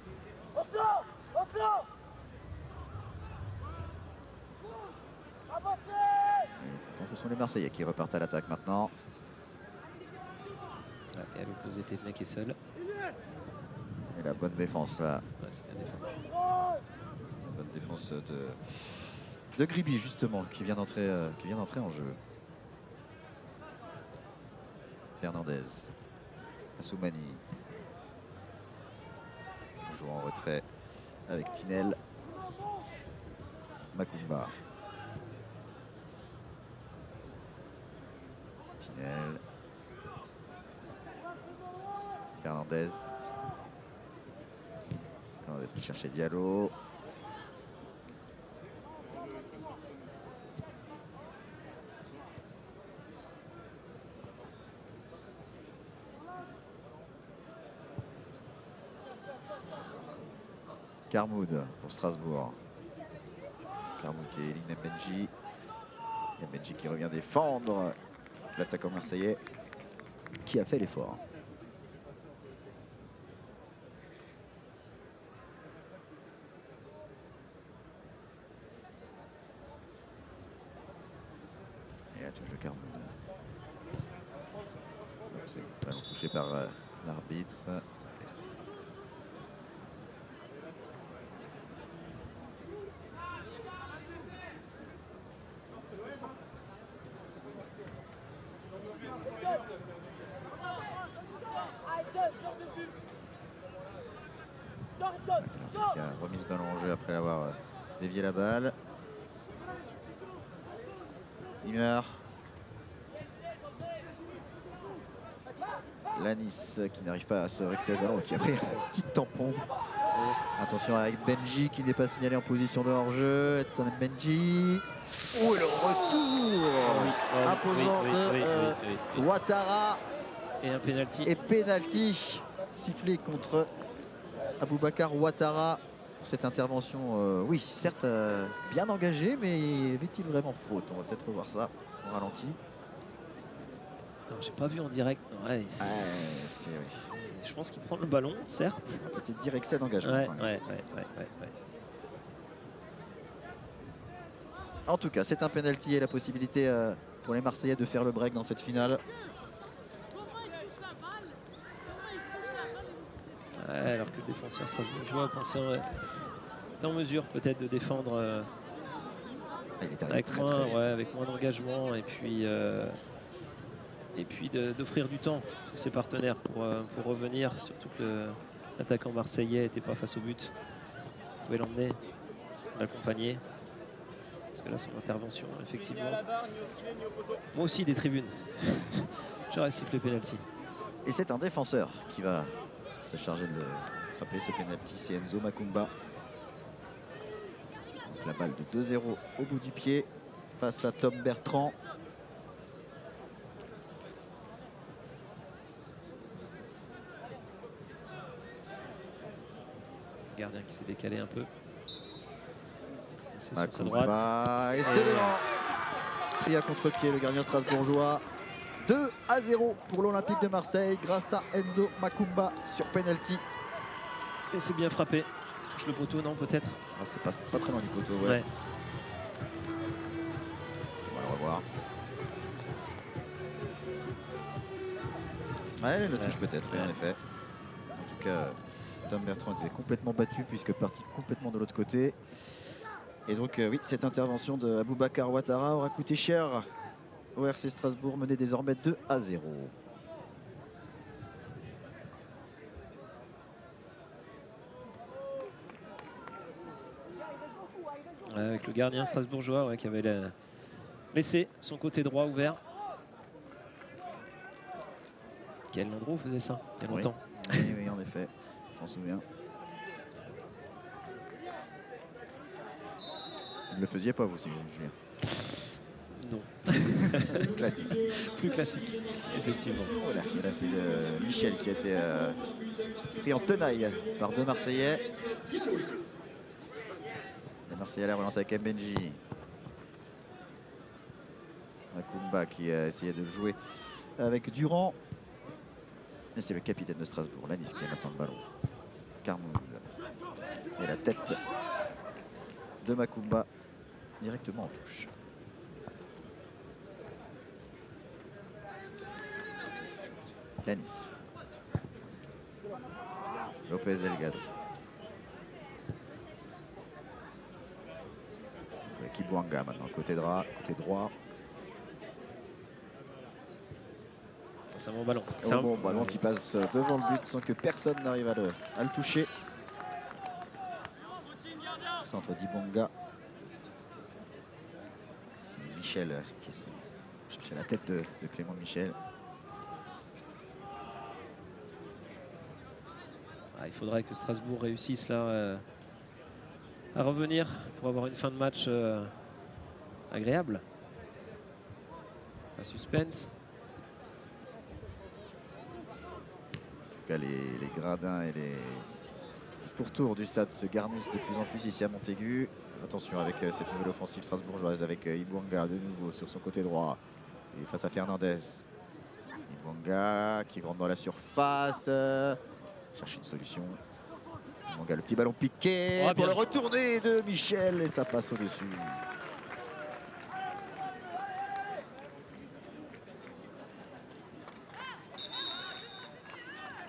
Et ce sont les Marseillais qui repartent à l'attaque maintenant. Et à l'opposé, Thévenet qui est seul. Et la bonne défense là. Ouais, c'est bien défendu. Bonne défense de Griby justement qui vient d'entrer en jeu. Fernandez. Assoumani. On joue en retrait avec Tinel. Makumba. Tinel. Fernandez. Fernandez qui cherchait Diallo. Carmoud pour Strasbourg. Carmoud qui élimine Benji. Il y a Benji qui revient défendre l'attaquant marseillais qui a fait l'effort. Et la touche de Carmoud. C'est vraiment touché par l'arbitre. Qui a remis ce ballon en jeu après avoir dévié la balle. Himmer. Lanis qui n'arrive pas à se récupérer ce ballon, qui a pris un petit tampon. Attention avec Benji qui n'est pas signalé en position de hors-jeu. Edson Benji. Oh, le retour imposant de Ouattara. Et un pénalty. Et pénalty sifflé contre Aboubacar Ouattara pour cette intervention. Oui, certes bien engagée, mais avait-il vraiment faute? On va peut-être revoir ça au ralenti. J'ai pas vu en direct. Ouais, oui. Je pense qu'il prend le ballon, certes. Un petit dire excès d'engagement. Ouais. En tout cas, c'est un penalty et la possibilité pour les Marseillais de faire le break dans cette finale. Ouais, alors que le défenseur strasbourgeois est en mesure peut-être de défendre avec moins d'engagement et puis d'offrir du temps à ses partenaires pour revenir, surtout que l'attaquant marseillais n'était pas face au but. Il pouvait l'emmener, l'accompagner. Parce que là, son intervention, effectivement. Moi aussi, des tribunes. J'aurais sifflé pénalty. Et c'est un défenseur qui va se charger de frapper ce pénalty. C'est Enzo Makumba. Donc la balle de 2-0 au bout du pied face à Tom Bertrand. Gardien qui s'est décalé un peu. C'est sur sa Makumba, droite. et c'est dedans. Pris à contre-pied le gardien strasbourgeois. 2-0 pour l'Olympique de Marseille grâce à Enzo Makumba sur penalty. Et c'est bien frappé. Touche le poteau, non, peut-être? C'est pas très loin du poteau. Ouais. On va le revoir. Ouais, elle le touche peut-être, oui, en effet. En tout cas, Tom Bertrand était complètement battu puisque parti complètement de l'autre côté. Et donc, oui, cette intervention de Aboubacar Ouattara aura coûté cher au RC Strasbourg, mené désormais 2-0. Avec le gardien strasbourgeois qui avait laissé son côté droit ouvert. Quel Landreau faisait ça il y a longtemps. Oui, en effet, on s'en souvient. Vous ne le faisiez pas, vous aussi, Julien? Non. Classique. Plus classique, effectivement. Voilà, là c'est Michel qui a été pris en tenaille par deux Marseillais. Les Marseillais à la relance avec Mbenji. Makumba qui a essayé de jouer avec Durand. Et c'est le capitaine de Strasbourg, Lanis, qui a maintenant le ballon. Carmoul. Et la tête de Makumba directement en touche. Lanis. Lopez Delgado. Kibwanga maintenant, côté droit. C'est un bon ballon. C'est un bon ballon qui passe devant le but sans que personne n'arrive à le toucher. Centre d'Ibonga. Michel qui essaie de chercher la tête de Clément Michel. Il faudrait que Strasbourg réussisse là à revenir pour avoir une fin de match agréable. Un suspense. En tout cas, les gradins et les pourtours du stade se garnissent de plus en plus ici à Montaigu. Attention avec cette nouvelle offensive strasbourgeoise avec Ibwanga de nouveau sur son côté droit et face à Fernandez. Ibwanga qui rentre dans la surface. Cherche une solution. Ibwanga, le petit ballon piqué pour le retourner de Michel et ça passe au-dessus.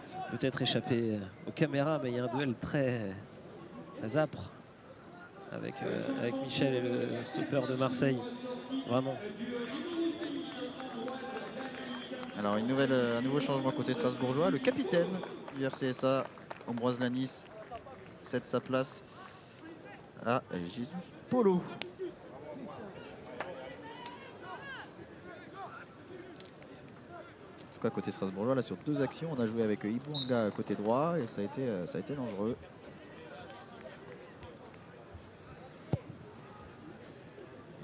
Ça peut être échappé aux caméras, mais il y a un duel très âpre avec Michel et le stopper de Marseille. Vraiment. Alors un nouveau changement côté strasbourgeois. Le capitaine du RCSA, Ambroise Lanis, cède sa place à Jesus Polo. En tout cas côté strasbourgeois, là sur deux actions, on a joué avec Ibwanga côté droit et ça a été dangereux.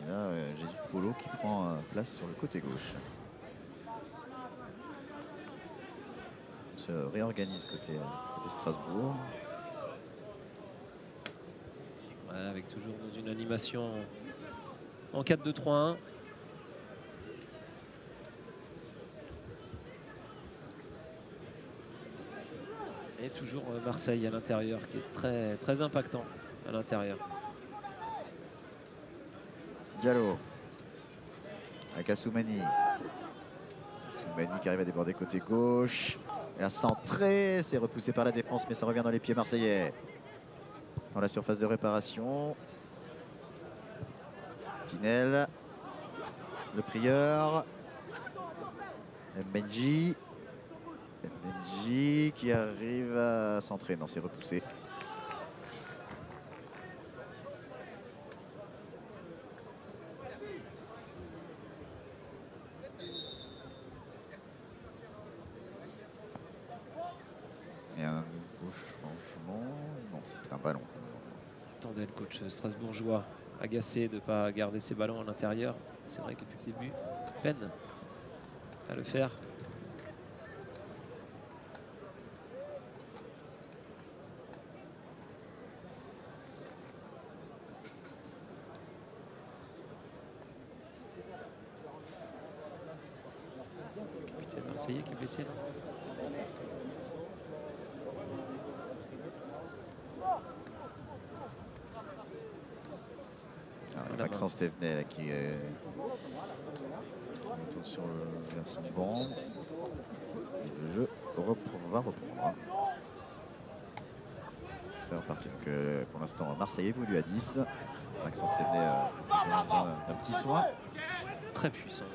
Et là, Jesus Polo qui prend place sur le côté gauche. On se réorganise côté Strasbourg. Ouais, avec toujours dans une animation en 4-2-3-1. Et toujours Marseille à l'intérieur qui est très, très impactant à l'intérieur. Diallo avec Assoumani. Assoumani qui arrive à déborder côté gauche et à centrer. C'est repoussé par la défense mais ça revient dans les pieds marseillais. Dans la surface de réparation. Tinel. Le prieur. Mbenji. Mbenji qui arrive à centrer. Non, c'est repoussé. Et un nouveau changement. Non, c'est un ballon. Attendez, le coach strasbourgeois agacé de ne pas garder ses ballons à l'intérieur. C'est vrai que depuis le début, peine à le faire. Le capitaine marseillais qui est blessé là. Maxence Thévenet qui est sur vers son banc. Le jeu va reprendre. C'est reparti. Donc pour l'instant Marseille évolue à 10. Maxence Thévenet un petit soin. Très puissant.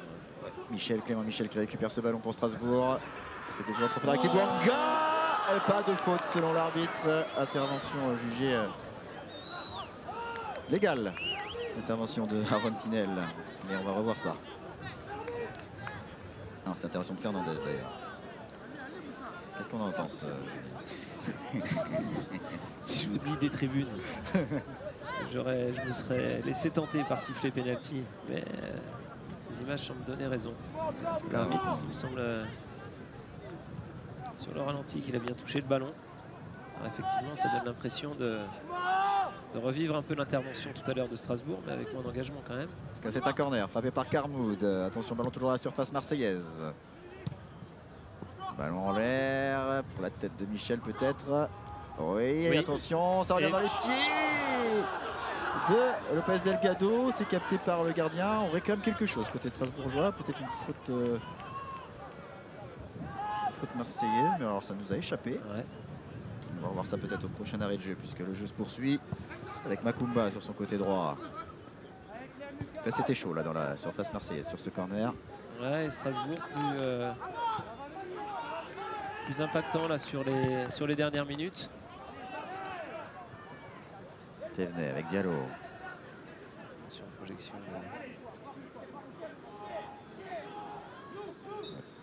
Clément Michel qui récupère ce ballon pour Strasbourg. C'est déjà en profondeur avec Ibwanga. Pas de faute selon l'arbitre. Intervention jugée légale. Intervention de Arontinel. Mais on va revoir ça. Non, c'est l'intervention de Fernandez d'ailleurs. Qu'est-ce qu'on entend ce... Si je vous dis des tribunes, je me serais laissé tenter par siffler penalty, mais les images semblent donner raison. Il me semble sur le ralenti qu'il a bien touché le ballon. Alors, effectivement, ça donne l'impression de revivre un peu l'intervention tout à l'heure de Strasbourg, mais avec moins d'engagement quand même. En tout cas, c'est un corner frappé par Carmoud. Attention, ballon toujours à la surface marseillaise. Ballon en l'air pour la tête de Michel peut-être. Oui, attention, ça revient dans les pieds de Lopez Delgado. C'est capté par le gardien. On réclame quelque chose côté strasbourgeois. Peut-être une faute, marseillaise, mais alors ça nous a échappé. Ouais. On va revoir ça peut-être au prochain arrêt de jeu puisque le jeu se poursuit avec Makumba sur son côté droit. Là, c'était chaud là dans la surface marseillaise sur ce corner. Ouais, Strasbourg plus impactant là sur les dernières minutes. Thévenet avec Diallo. Attention, projection.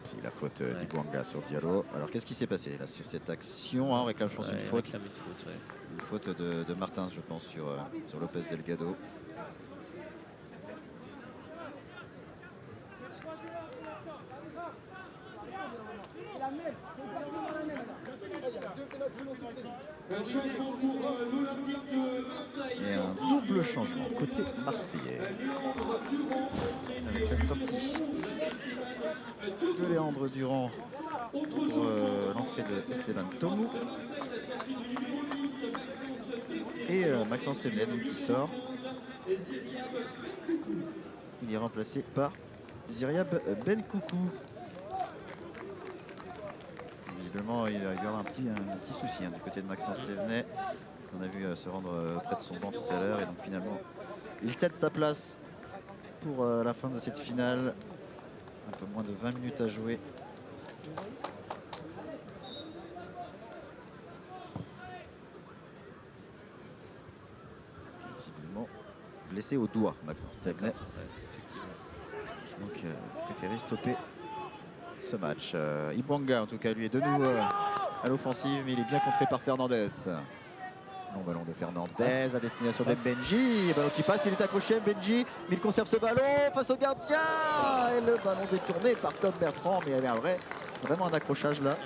C'est la faute d'Ibouanga sur Diallo. Alors qu'est-ce qui s'est passé là sur cette action, hein? On réclame, je pense, une faute. Une faute de Martins, je pense, sur Lopez Delgado. Et un double changement côté marseillais. Avec la sortie de Léandre Durand pour l'entrée de Esteban Tomou. Et Maxence Thévenet qui sort. Il est remplacé par Ziryab Benkoukou. Visiblement, il va y avoir un petit souci du côté de Maxence Thévenet. On a vu se rendre près de son banc tout à l'heure. Et donc finalement, il cède sa place pour la fin de cette finale. Un peu moins de 20 minutes à jouer. Visiblement blessé au doigt, Maxence Thévenet. Donc préféré stopper ce match. Ibouanga en tout cas lui est de nouveau à l'offensive, mais il est bien contré par Fernandez. Long ballon de Fernandez à destination d'Mbenji. Ballon qui passe, il est accroché Mbenji, mais il conserve ce ballon face au gardien. Et le ballon détourné par Tom Bertrand, mais il y avait vraiment un accrochage là.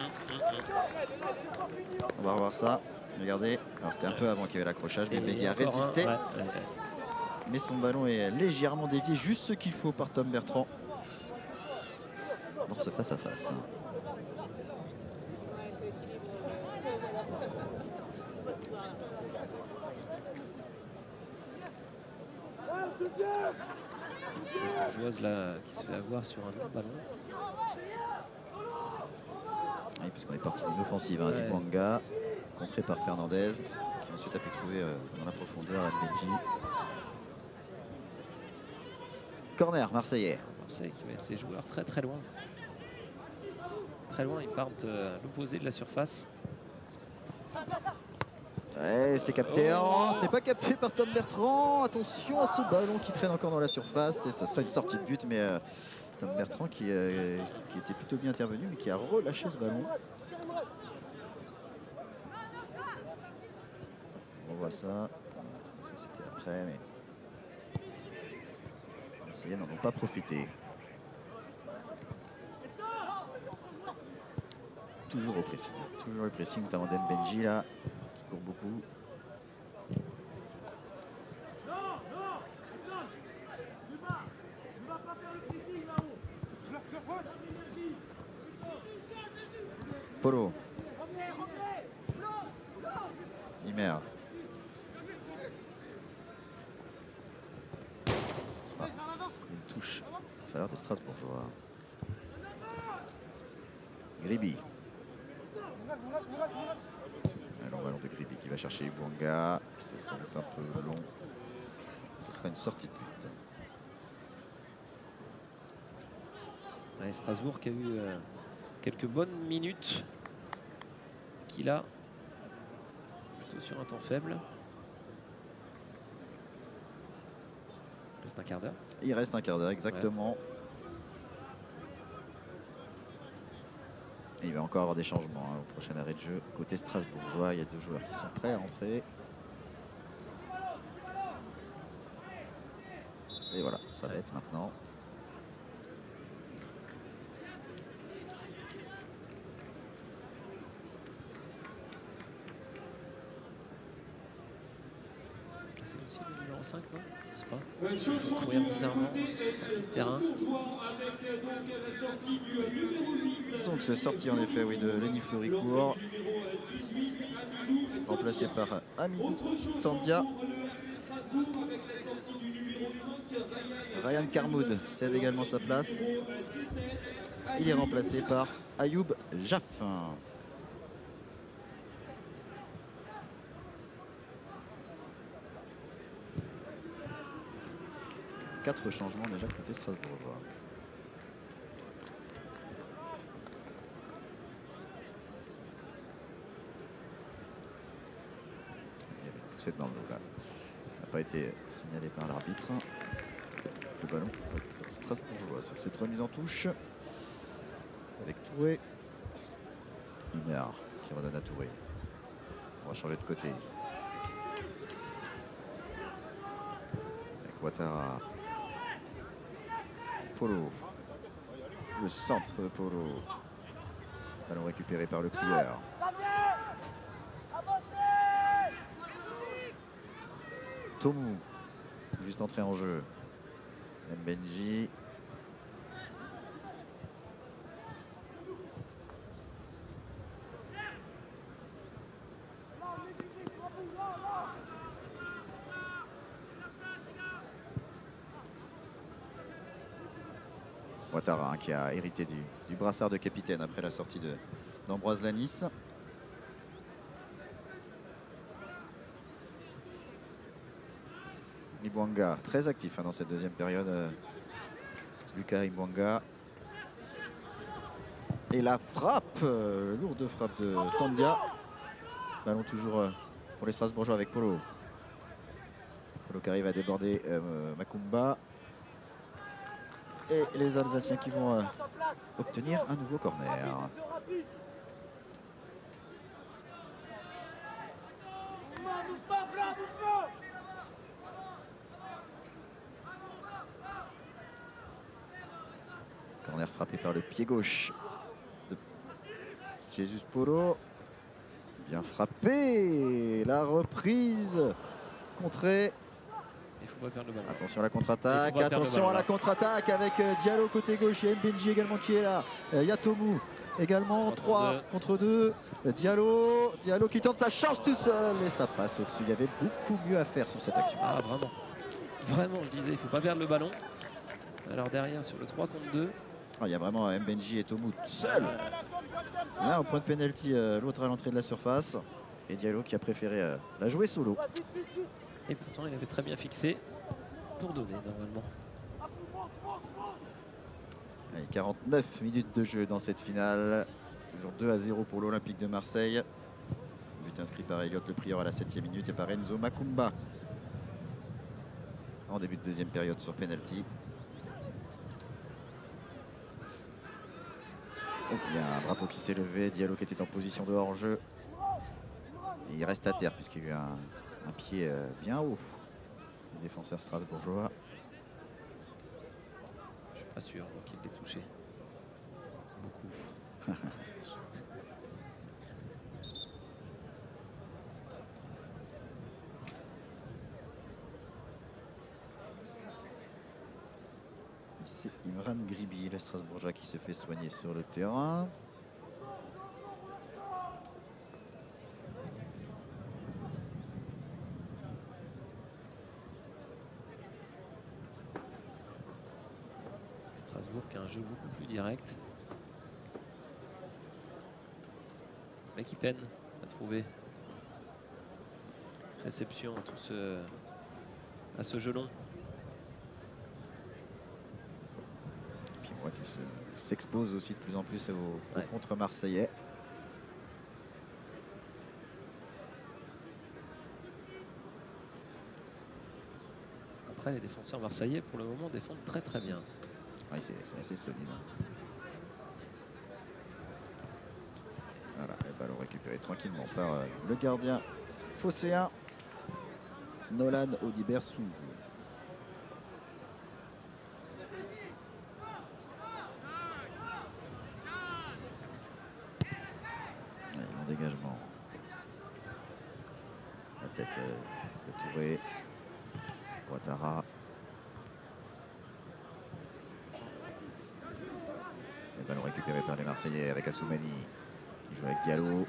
On va revoir ça. Regardez, alors c'était un peu avant qu'il y avait l'accrochage, mais Mbenji a résisté. Mais son ballon est légèrement dévié, juste ce qu'il faut par Tom Bertrand dans ce face-à-face. C'est bourgeoise là qui se fait avoir sur un long ballon. Oui, puisqu'on est parti d'une offensive d'Ibouanga, contré par Fernandez, qui ensuite a pu trouver dans la profondeur Mbenji. Corner marseillais. Marseille qui va être ses joueurs très très loin. Très loin, ils partent à l'opposé de la surface. Ouais, c'est capté. Ce n'est pas capté par Tom Bertrand. Attention à ce ballon qui traîne encore dans la surface. Et ce sera une sortie de but, mais Tom Bertrand qui était plutôt bien intervenu, mais qui a relâché ce ballon. On voit ça. Ça c'était après, mais les Marseillais n'en ont pas profité. Toujours au pressing. Toujours le pressing, notamment d'Mbenji là, qui court beaucoup. Polo. Imer. Ce sera une touche en faveur des Strasbourgeois. Gribi. Un long ballon de Gribi qui va chercher Ibouanga. Ça semble un peu long. Ce sera une sortie de but. Ouais, Strasbourg qui a eu quelques bonnes minutes. Qu'il a plutôt sur un temps faible. reste un quart d'heure. Il reste un quart d'heure exactement. Et il va encore avoir des changements au prochain arrêt de jeu. Côté strasbourgeois, il y a 2 joueurs qui sont prêts à entrer. Et voilà, ça va être maintenant. C'est aussi le numéro 5, non? Je sais pas. Il faut courir bizarrement, sortie de terrain. Donc c'est sorti en effet oui, de Lenny Floricourt. Remplacé par Amidou Tandia. Ryan Carmoud cède également sa place. Il est remplacé par Ayoub Jaffin. Quatre changements déjà côté strasbourgeois. Il y avait une poussette dans le dos là. Ça n'a pas été signalé par l'arbitre. Le ballon va être strasbourgeois sur cette remise en touche. Avec Touré. Imer qui redonne à Touré. On va changer de côté. Avec Ouattara. Polo. Le centre de Polo. Ballon récupéré par le prieur. Tomou. Juste entré en jeu. Mbenji. Ouattara qui a hérité du brassard de capitaine après la sortie d'Ambroise Lanis. Ibouanga, très actif dans cette deuxième période. Lucas Ibouanga. Et la frappe, lourde frappe de Tandia. Ballon toujours pour les Strasbourgeois avec Polo. Polo qui arrive à déborder Makumba. Et les Alsaciens qui vont obtenir un nouveau corner. Corner frappé par le pied gauche de Jesus Polo. C'est bien frappé. La reprise contrée. Il faut pas perdre le ballon. Attention à la contre-attaque, attention à la contre-attaque avec Diallo côté gauche et Mbenji également qui est là. Yatomou également, 3 contre 2. Diallo qui tente sa chance tout seul et ça passe au-dessus. Il y avait beaucoup mieux à faire sur cette action. Ah vraiment. Vraiment, je disais, il faut pas perdre le ballon. Alors derrière sur le 3 contre 2. Ah, il y a vraiment Mbenji et Tomou seul. Là au point de pénalty, l'autre à l'entrée de la surface. Et Diallo qui a préféré la jouer solo. Et pourtant il avait très bien fixé pour donner normalement. Allez, 49 minutes de jeu dans cette finale. Toujours 2-0 pour l'Olympique de Marseille. But inscrit par Elliot Le Prieur à la 7e minute et par Enzo Makumba en début de deuxième période sur penalty. Oh, il y a un drapeau qui s'est levé. Diallo qui était en position de hors-jeu. Et il reste à terre puisqu'il y a eu un pied bien haut du défenseur strasbourgeois. Je suis pas sûr qu'il l'ait touché. Beaucoup. C'est Imran Gribi, le Strasbourgeois, qui se fait soigner sur le terrain. Strasbourg qui a un jeu beaucoup plus direct. Mais qui peine à trouver réception à ce gelon. Puis on voit qu'il s'expose aussi de plus en plus au contre-marseillais. Après, les défenseurs marseillais, pour le moment, défendent très très bien. Oui, c'est assez solide. Voilà, le ballon récupéré tranquillement par le gardien phocéen, Nolan Audibert Soungou. Allez, bon dégagement. La tête de Touré. Ouattara. Le ballon récupéré par les Marseillais avec Assoumani. Il joue avec Diallo.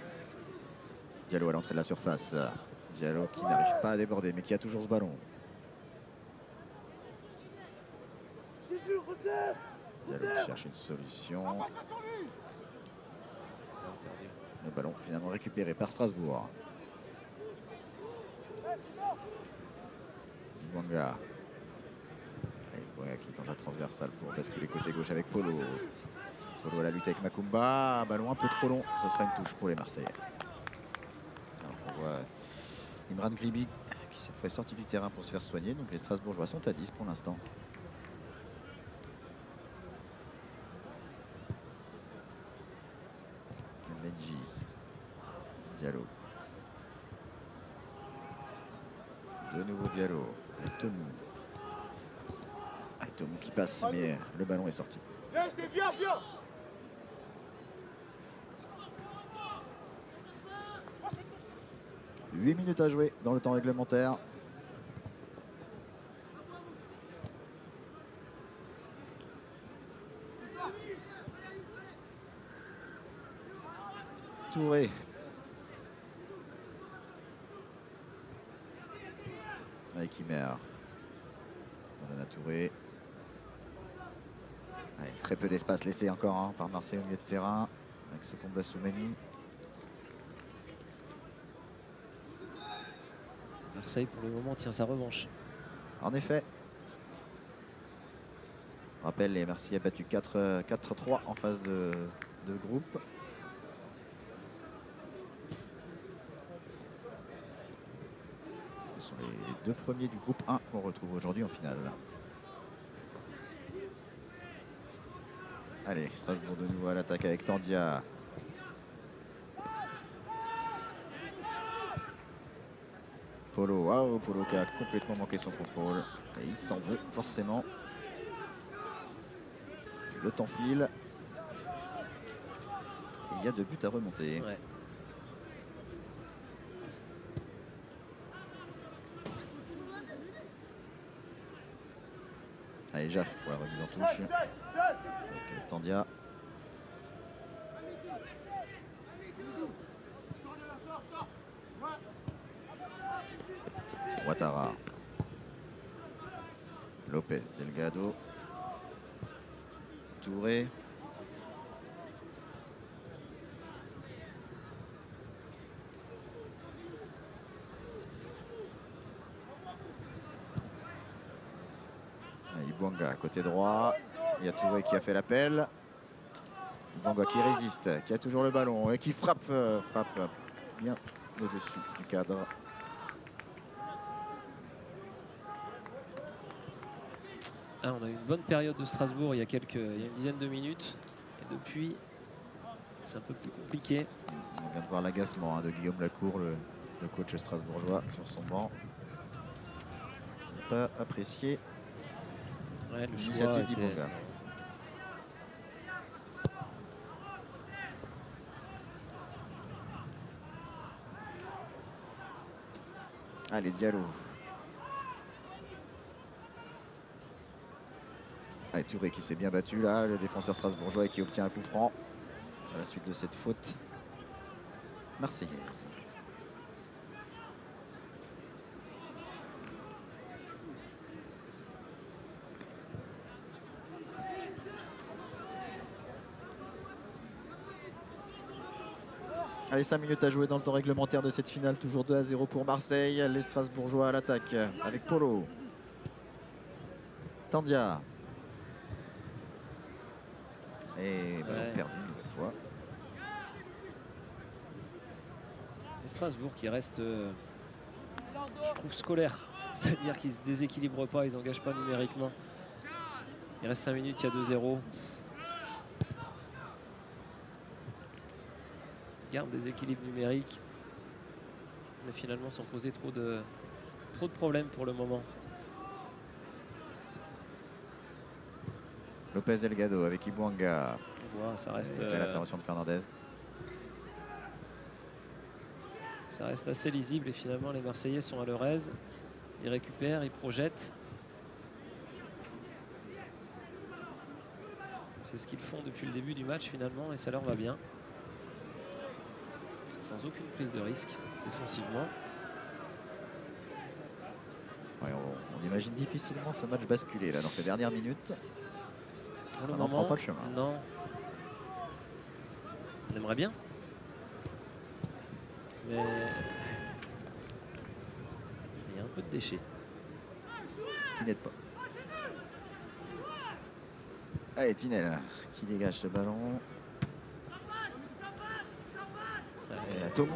Diallo à l'entrée de la surface. Diallo qui n'arrive pas à déborder, mais qui a toujours ce ballon. Diallo qui cherche une solution. Le ballon finalement récupéré par Strasbourg. Bouanga. Bouanga qui tente la transversale pour basculer côté gauche avec Polo. Polo à la lutte avec Makumba. Ballon un peu trop long. Ce sera une touche pour les Marseillais. Alors on voit Imran Gribi qui cette fois est sorti du terrain pour se faire soigner. Donc les Strasbourgeois sont à 10 pour l'instant. Menji. Diallo. De nouveau Diallo. Avec Tomou. Tomou qui passe, mais le ballon est sorti. Viens, viens. 8 minutes à jouer dans le temps réglementaire. Touré. Avec Imer. On a Touré. Allez, très peu d'espace laissé encore hein, par Marseille au milieu de terrain. Avec ce compte d'Assoumani. Marseille, pour le moment, tient sa revanche. En effet. Je rappelle, les Marseillais battus 4-3 en phase de groupe. Ce sont les deux premiers du groupe 1 qu'on retrouve aujourd'hui en finale. Allez, Strasbourg de nouveau à l'attaque avec Tandia. Polo, wow, Polo qui a complètement manqué son contrôle. Et il s'en veut forcément. Le temps file. Et il y a 2 buts à remonter. Ouais. Allez, Jaff pour la remise en touche. Avec Tandia. Ouattara. Lopez, Delgado. Touré. Ibouanga côté droit. Il y a Touré qui a fait l'appel. Ibouanga qui résiste, qui a toujours le ballon et qui frappe bien au-dessus du cadre. Ah, on a eu une bonne période de Strasbourg il y a une dizaine de minutes. Et depuis, c'est un peu plus compliqué. On vient de voir l'agacement de Guillaume Lacour, le coach strasbourgeois, sur son banc. Il n'a pas apprécié l'initiative d'Ibouanga. Allez, Diallo. Allez, Touré qui s'est bien battu là, le défenseur strasbourgeois et qui obtient un coup franc à la suite de cette faute marseillaise. Allez, 5 minutes à jouer dans le temps réglementaire de cette finale. Toujours 2-0 pour Marseille. Les Strasbourgeois à l'attaque avec Polo. Tandia. Et ballon perdu une nouvelle fois. Et Strasbourg qui reste, je trouve, scolaire C'est-à-dire qu'ils ne se déséquilibrent pas, ils n'engagent pas numériquement. Il reste 5 minutes, il y a 2-0. Garde des équilibres numériques. Mais finalement sans poser trop de problèmes pour le moment. Lopez Delgado avec Ibouanga. Voilà, ça reste, L'intervention de Fernandez. ça reste assez lisible et finalement les Marseillais sont à leur aise. Ils récupèrent, ils projettent. C'est ce qu'ils font depuis le début du match finalement et ça leur va bien. Sans aucune prise de risque défensivement. Ouais, on imagine difficilement ce match basculer là dans ces dernières minutes. Pour Ça le n'en moment, prend pas le chemin. non. On aimerait bien. Mais il y a un peu de déchets. Ce qui n'aide pas. Allez, Tinel qui dégage le ballon. Et Tomu.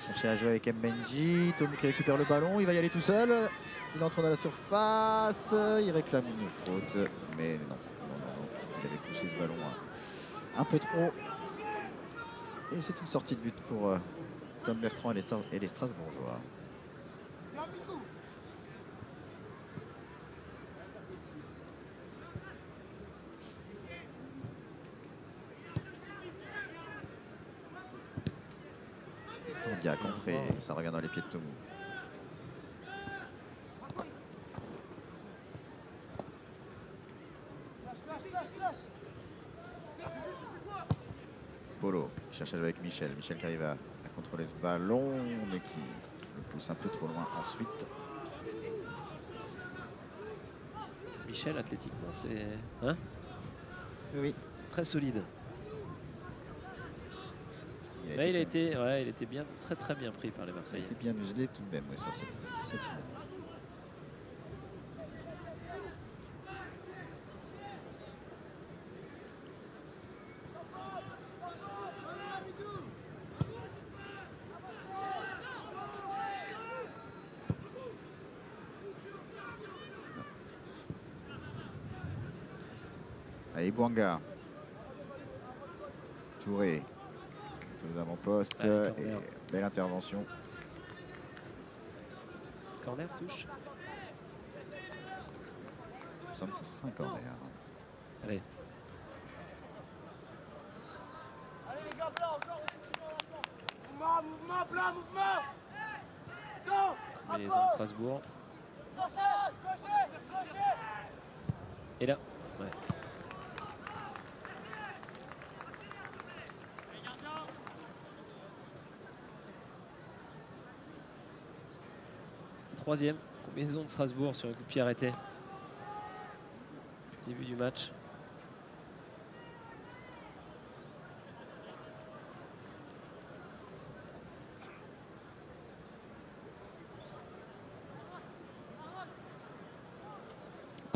Chercher à jouer avec Mbenji. Tomu qui récupère le ballon. Il va y aller tout seul. Il entre dans la surface. Il réclame une faute. Mais non. Il avait poussé ce ballon un peu trop. Et c'est une sortie de but pour Tom Bertrand et les Strasbourgeois. Tondia contré, ça revient dans les pieds de Tomu. Polo cherche à jouer avec Michel. Michel qui arrive à contrôler ce ballon, mais qui le pousse un peu trop loin ensuite. Michel, athlétiquement, c'est hein, Oui. c'est très solide. Mais il a été bien, très bien pris par les Il Marseillais. était bien muselé tout de même sur cette finale. Allez, Ibouanga. Touré. Aux avant-postes. Et belle intervention. Corner, touche. Il me semble que ce sera un corner. Allez. Allez les gars, blanc, encore, mouvement, blanc, mouvement. Non. Maison de Strasbourg. Crochet. Et là, ouais. Troisième combinaison de Strasbourg sur un coup de pied arrêté. Début du match.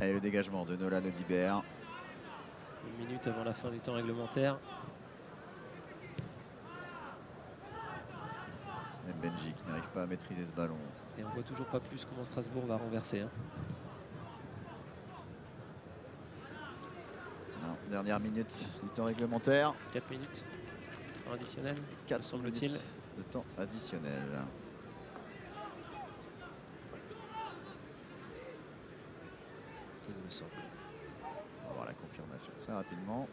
Allez, le dégagement de Nolan Audibert. Une minute avant la fin du temps réglementaire. Mbenji qui n'arrive pas à maîtriser ce ballon. Et on voit toujours pas plus comment Strasbourg va renverser. Hein. Non, dernière minute du temps réglementaire. 4 minutes. Temps additionnel. 4 semble-t-il. minutes de temps additionnel. Il me semble. On va voir la confirmation très rapidement.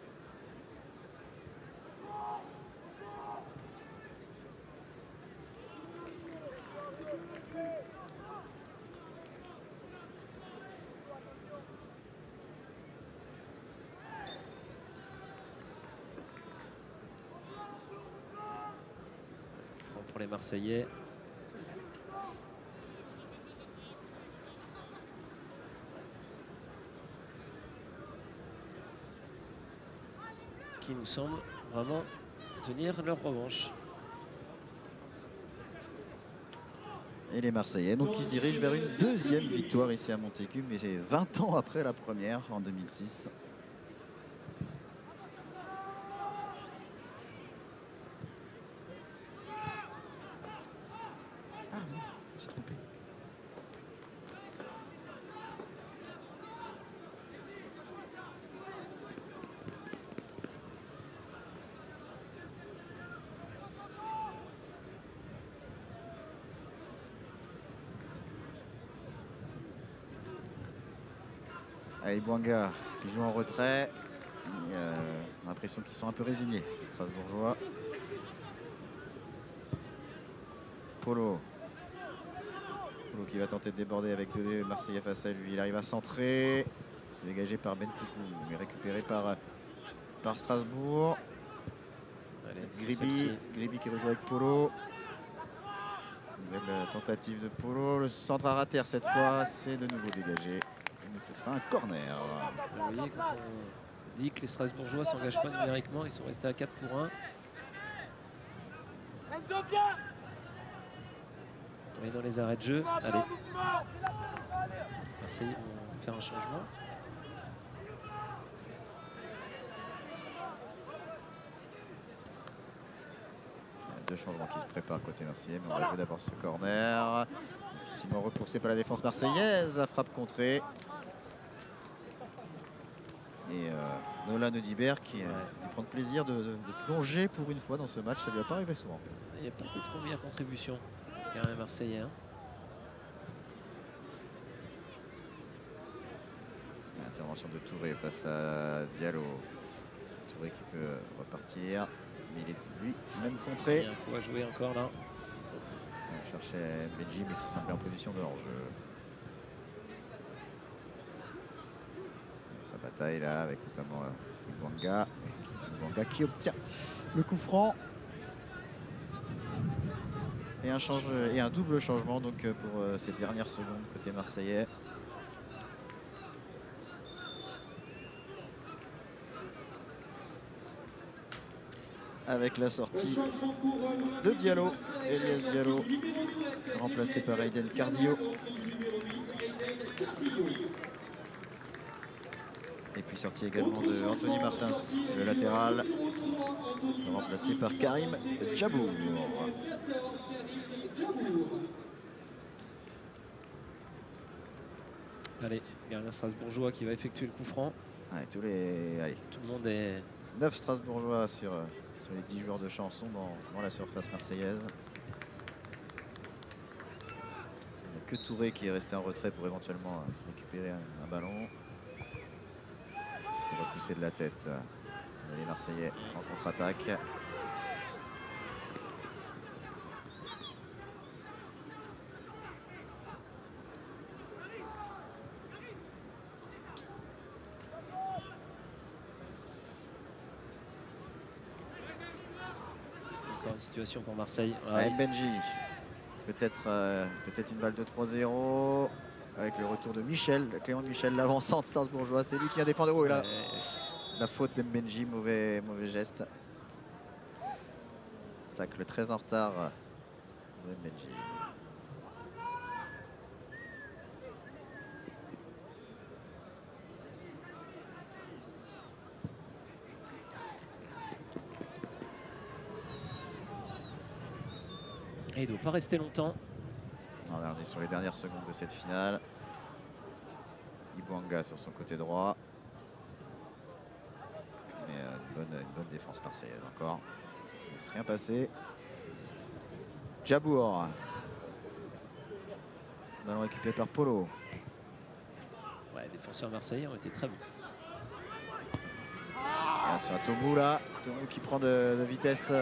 Franc pour les Marseillais. Qui nous semble vraiment tenir leur revanche. Et les Marseillais, donc ils se dirigent vers une deuxième victoire ici à Montaigu, mais c'est 20 ans après la première en 2006. Ah non, je me suis trompé. Ibouanga qui joue en retrait. On a l'impression qu'ils sont un peu résignés, ces Strasbourgeois. Polo qui va tenter de déborder avec deux Marseillais face à lui. Il arrive à centrer. C'est dégagé par Ben Koukou, mais récupéré par Strasbourg. Gribi qui rejoue avec Polo. Nouvelle tentative de Polo. Le centre à rater cette fois, c'est de nouveau dégagé. Mais ce sera un corner. Vous voyez, quand on dit que les Strasbourgeois ne s'engagent pas numériquement, ils sont restés à 4 pour 1. On est dans les arrêts de jeu. Allez. Marseille vont faire un changement. Deux changements qui se préparent côté marseillais, mais on va jouer d'abord ce corner. Difficilement repoussé par la défense marseillaise. La frappe contrée. Et Nolan Audibert qui prend le plaisir de plonger pour une fois dans ce match. Ça ne lui a pas arrivé souvent. Il n'y a pas été trop mis à contribution. Il y a un Marseillais. Intervention de Touré face à Diallo. Touré qui peut repartir. Mais il est lui-même contré. Il y a un coup à jouer encore là. On cherchait Benji mais qui semblait en position de hors-jeu. Sa bataille là avec notamment Ibouanga qui obtient le coup franc. Et un double changement donc pour ces dernières secondes côté marseillais. Avec la sortie de Diallo, Elias Diallo, remplacé par Aiden Cardio. Et puis sortie également de Anthony Martins, le latéral, remplacé par Karim Djabour. Allez, gardien strasbourgeois qui va effectuer le coup franc. Allez, tout le monde est 9 Strasbourgeois sur les 10 joueurs de chanson dans la surface marseillaise. Il n'y a que Touré qui est resté en retrait pour éventuellement récupérer un ballon. C'est repoussé de la tête. Les Marseillais en contre-attaque. Une situation pour Marseille. Benji, peut-être une balle de 3-0 avec le retour de Michel, Clément Michel, l'avancante strasbourgeois. C'est lui qui vient défendre. Oh, et là, la faute d'Mbenji, mauvais geste. Tacle très en retard de Mbenji. Et il ne doit pas rester longtemps. On est sur les dernières secondes de cette finale. Ibouanga sur son côté droit. Et une bonne défense marseillaise encore. Il ne s'est rien passé. Djabour. Ballon récupéré par Polo. Ouais, les défenseurs marseillais ont été très bons. Attention à Tomou là. Tomou qui prend de vitesse.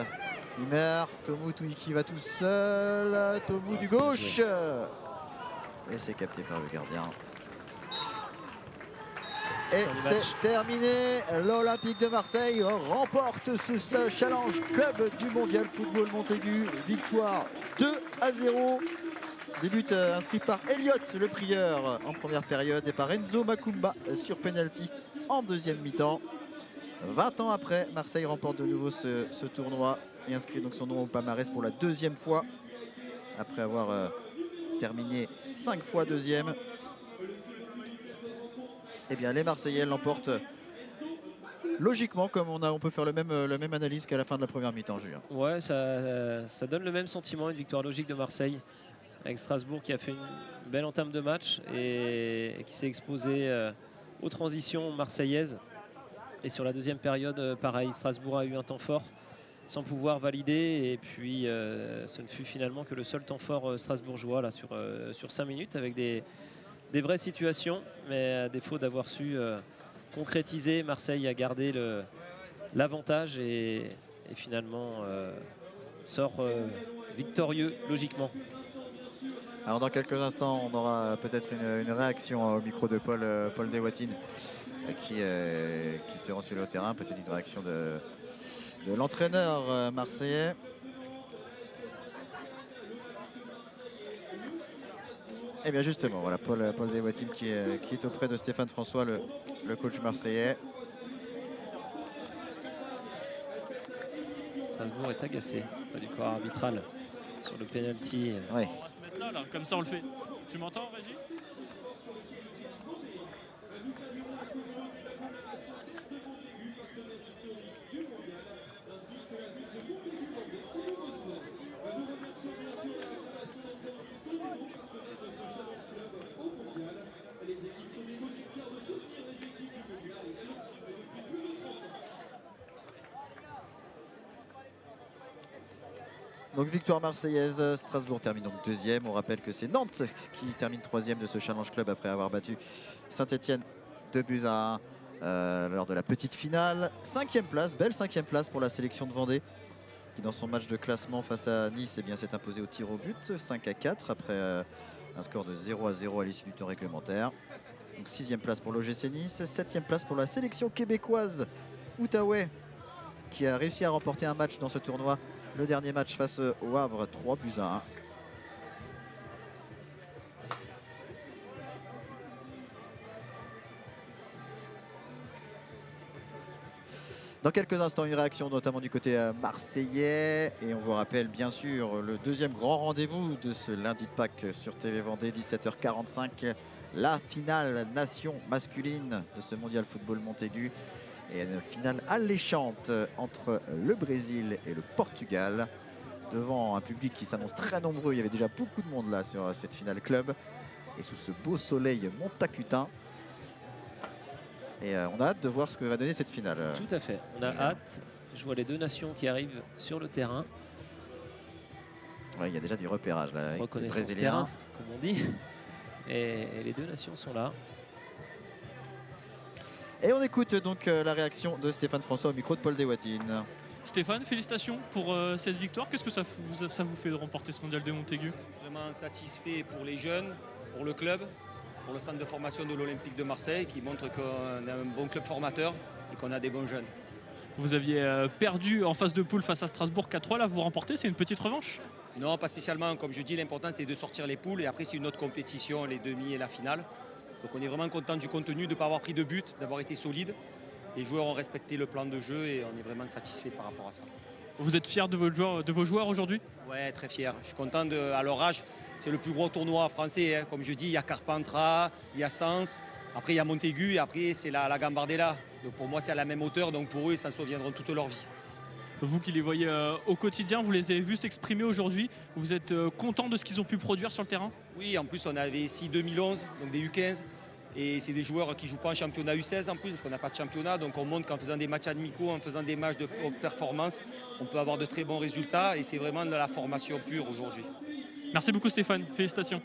Il meurt. Tomou qui va tout seul. Tomou du gauche. Et c'est capté par le gardien. Et c'est terminé. L'Olympique de Marseille remporte ce challenge club du Mondial Football Montaigu. Victoire 2-0. Des buts inscrits par Elliott le prieur en première période et par Enzo Makumba sur penalty en deuxième mi-temps. 20 ans après, Marseille remporte de nouveau ce tournoi et inscrit donc son nom au palmarès pour la deuxième fois après avoir terminé 5 fois deuxième. Eh bien, les Marseillais l'emportent logiquement, comme on peut faire le même analyse qu'à la fin de la première mi-temps, Julien. Ouais, ça donne le même sentiment, une victoire logique de Marseille avec Strasbourg qui a fait une belle entame de match et qui s'est exposé aux transitions marseillaises. Et sur la deuxième période, pareil, Strasbourg a eu un temps fort sans pouvoir valider. Et puis, ce ne fut finalement que le seul temps fort strasbourgeois là, sur 5 minutes avec des des vraies situations, mais à défaut d'avoir su concrétiser, Marseille a gardé l'avantage et finalement sort victorieux logiquement. Alors dans quelques instants, on aura peut-être une réaction au micro de Paul Deswatines qui se rend sur le terrain, peut-être une réaction de l'entraîneur marseillais. Et bien justement, voilà Paul Deswatines qui est auprès de Stéphane François, le coach marseillais. Strasbourg est agacé du corps arbitral sur le penalty. Oui. On va se mettre là, comme ça on le fait. Tu m'entends, Régis? Donc victoire marseillaise, Strasbourg termine donc deuxième. On rappelle que c'est Nantes qui termine troisième de ce Challenge Club après avoir battu Saint-Etienne 2-1 lors de la petite finale. Cinquième place, belle cinquième place pour la sélection de Vendée qui dans son match de classement face à Nice s'est imposé au tir au but 5-4 après un score de 0-0 à l'issue du temps réglementaire. Donc sixième place pour l'OGC Nice, septième place pour la sélection québécoise Outaouais qui a réussi à remporter un match dans ce tournoi. Le dernier match face au Havre, 3-1. Dans quelques instants, une réaction notamment du côté marseillais. Et on vous rappelle bien sûr le deuxième grand rendez-vous de ce lundi de Pâques sur TV Vendée, 17h45. La finale nation masculine de ce mondial football Montaigu. Et une finale alléchante entre le Brésil et le Portugal. Devant un public qui s'annonce très nombreux. Il y avait déjà beaucoup de monde là sur cette finale club. Et sous ce beau soleil montacutain. Et on a hâte de voir ce que va donner cette finale. Tout à fait, on a hâte. Je vois les deux nations qui arrivent sur le terrain. Ouais, il y a déjà du repérage là. Avec les Reconnaissance Brésiliens. terrain, comme on dit. Et les deux nations sont là. Et on écoute donc la réaction de Stéphane François au micro de Paul Deswatines. Stéphane, félicitations pour cette victoire. Qu'est-ce que ça vous fait de remporter ce mondial de Montaigu? Vraiment satisfait pour les jeunes, pour le club, pour le centre de formation de l'Olympique de Marseille qui montre qu'on a un bon club formateur et qu'on a des bons jeunes. Vous aviez perdu en phase de poule face à Strasbourg 4-3. Là, vous remportez, c'est une petite revanche? Non, pas spécialement. Comme je dis, l'important c'était de sortir les poules et après c'est une autre compétition, les demi et la finale. Donc on est vraiment content du contenu, de ne pas avoir pris de but, d'avoir été solide. Les joueurs ont respecté le plan de jeu et on est vraiment satisfait par rapport à ça. Vous êtes fier de vos joueurs aujourd'hui? Ouais, très fier. Je suis content à leur âge. C'est le plus gros tournoi français. Hein. Comme je dis, il y a Carpentras, il y a Sens, après il y a Montaigu et après c'est la Gambardella. Donc pour moi c'est à la même hauteur, donc pour eux ils s'en souviendront toute leur vie. Vous qui les voyez au quotidien, vous les avez vus s'exprimer aujourd'hui. Vous êtes content de ce qu'ils ont pu produire sur le terrain? Oui, en plus on avait ici 2011, donc des U15. Et c'est des joueurs qui ne jouent pas en championnat U16 en plus, parce qu'on n'a pas de championnat. Donc on montre qu'en faisant des matchs amicaux, en faisant des matchs de haute performance, on peut avoir de très bons résultats. Et c'est vraiment de la formation pure aujourd'hui. Merci beaucoup Stéphane, félicitations.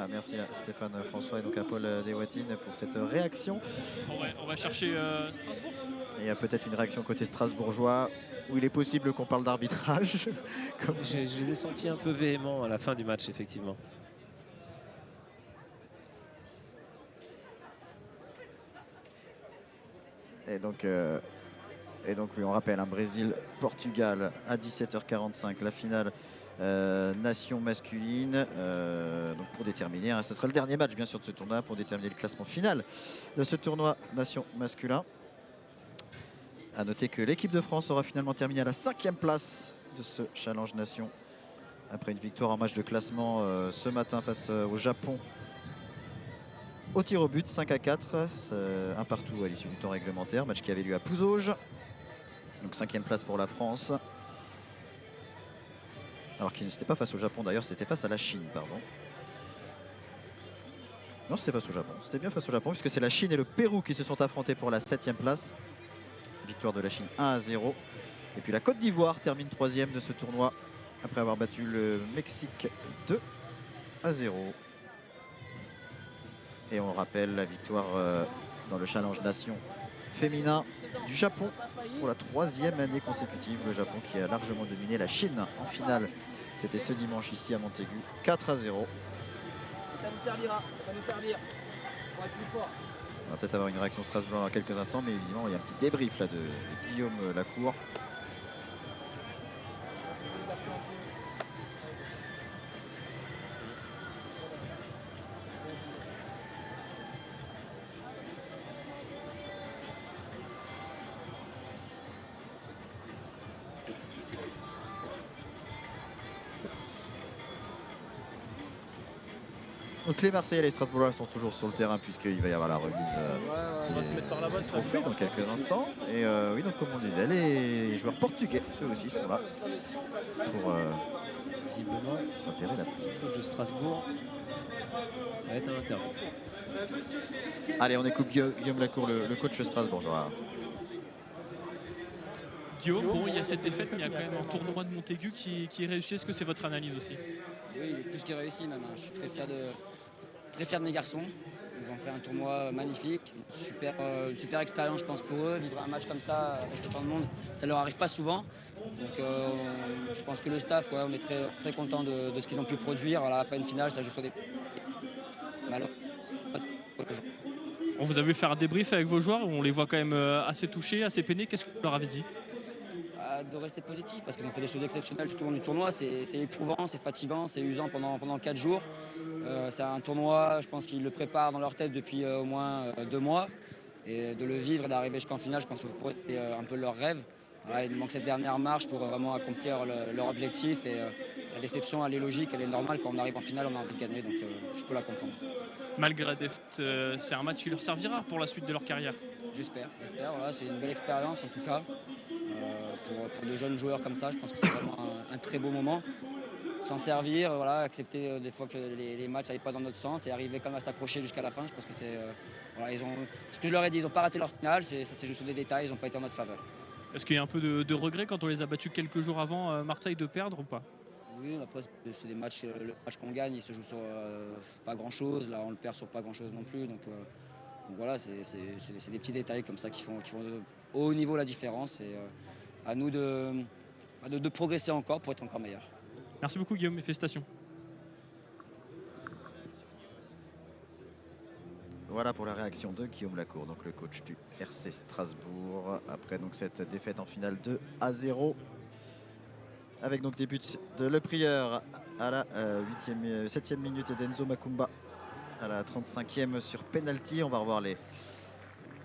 Merci à Stéphane François et donc à Paul Deswatines pour cette réaction. On va chercher Strasbourg. Et il y a peut-être une réaction côté strasbourgeois où il est possible qu'on parle d'arbitrage. Comme... Je les ai sentis un peu véhéments à la fin du match, effectivement. Et donc oui, on rappelle un Brésil-Portugal à 17h45, la finale nation masculine. Donc pour déterminer, ce sera le dernier match bien sûr de ce tournoi pour déterminer le classement final de ce tournoi nation masculin. A noter que l'équipe de France aura finalement terminé à la 5e place de ce Challenge Nation après une victoire en match de classement ce matin face au Japon. Au tir au but, 5-4, un partout à l'issue du temps réglementaire, match qui avait lieu à Pouzauges. Donc 5e place pour la France. Alors qu'il n'était pas face au Japon d'ailleurs, c'était face à la Chine, pardon. Non, c'était face au Japon, c'était bien face au Japon puisque c'est la Chine et le Pérou qui se sont affrontés pour la 7e place. Victoire de la Chine 1-0. Et puis la Côte d'Ivoire termine 3e de ce tournoi après avoir battu le Mexique 2-0. Et on rappelle la victoire dans le Challenge Nation féminin du Japon pour la 3e année consécutive. Le Japon qui a largement dominé la Chine en finale. C'était ce dimanche ici à Montaigu, 4-0. Ça nous servira, ça va nous servir pour être plus fort. On va peut-être avoir une réaction Strasbourg dans quelques instants, mais évidemment il y a un petit débrief là de Guillaume Lacour. Donc les Marseillais et les Strasbourgeois sont toujours sur le terrain puisqu'il va y avoir la remise des trophées dans quelques instants. Et oui, donc comme on disait, les joueurs portugais eux aussi sont là pour visiblement opérer la le coach de Strasbourg va être à l'intérieur. Allez, on écoute Guillaume Lacour, le coach strasbourgeois. Guillaume, bon, il y a cette défaite, mais il y a quand même un tournoi de Montaigu qui est réussi. Est-ce que c'est votre analyse aussi? Oui, il est plus que réussi même. Je suis très fier de mes garçons. Ils ont fait un tournoi magnifique, une super expérience je pense pour eux. Vivre un match comme ça avec autant de monde, ça leur arrive pas souvent. Donc je pense que le staff, on est très, très content de ce qu'ils ont pu produire. Alors, après une finale, ça joue sur des... On vous avez fait un débrief avec vos joueurs, on les voit quand même assez touchés, assez peinés. Qu'est-ce que vous leur avez dit? De rester positif parce qu'ils ont fait des choses exceptionnelles tout au long du tournoi. C'est éprouvant, c'est fatigant, c'est usant pendant 4 jours. C'est un tournoi, je pense qu'ils le préparent dans leur tête depuis au moins 2 mois. Et de le vivre et d'arriver jusqu'en finale, je pense que c'est un peu leur rêve. Voilà, il manque cette dernière marche pour vraiment accomplir leur objectif. Et la déception, elle est logique, elle est normale. Quand on arrive en finale, on a envie de gagner, donc je peux la comprendre. Malgré la défaite, c'est un match qui leur servira pour la suite de leur carrière. J'espère. Voilà, c'est une belle expérience en tout cas. Pour de jeunes joueurs comme ça, je pense que c'est vraiment un très beau moment. S'en servir, voilà, accepter des fois que les matchs n'allaient pas dans notre sens et arriver quand même à s'accrocher jusqu'à la fin. Je pense que c'est... voilà, ce que je leur ai dit, ils n'ont pas raté leur finale, ça c'est juste des détails, ils n'ont pas été en notre faveur. Est-ce qu'il y a un peu de regret quand on les a battus quelques jours avant Marseille de perdre ou pas? Oui, après c'est des matchs, le match qu'on gagne, il se joue sur pas grand-chose, là on le perd sur pas grand-chose non plus. Donc voilà, c'est des petits détails comme ça qui font au haut niveau la différence. Et, à nous de progresser encore pour être encore meilleur. Merci beaucoup Guillaume et félicitations. Voilà pour la réaction de Guillaume Lacour, donc le coach du RC Strasbourg, après donc cette défaite en finale 2-0. Avec donc des buts de Le Prieur à la 7e minute et d'Enzo Macumba à la 35e sur penalty. On va revoir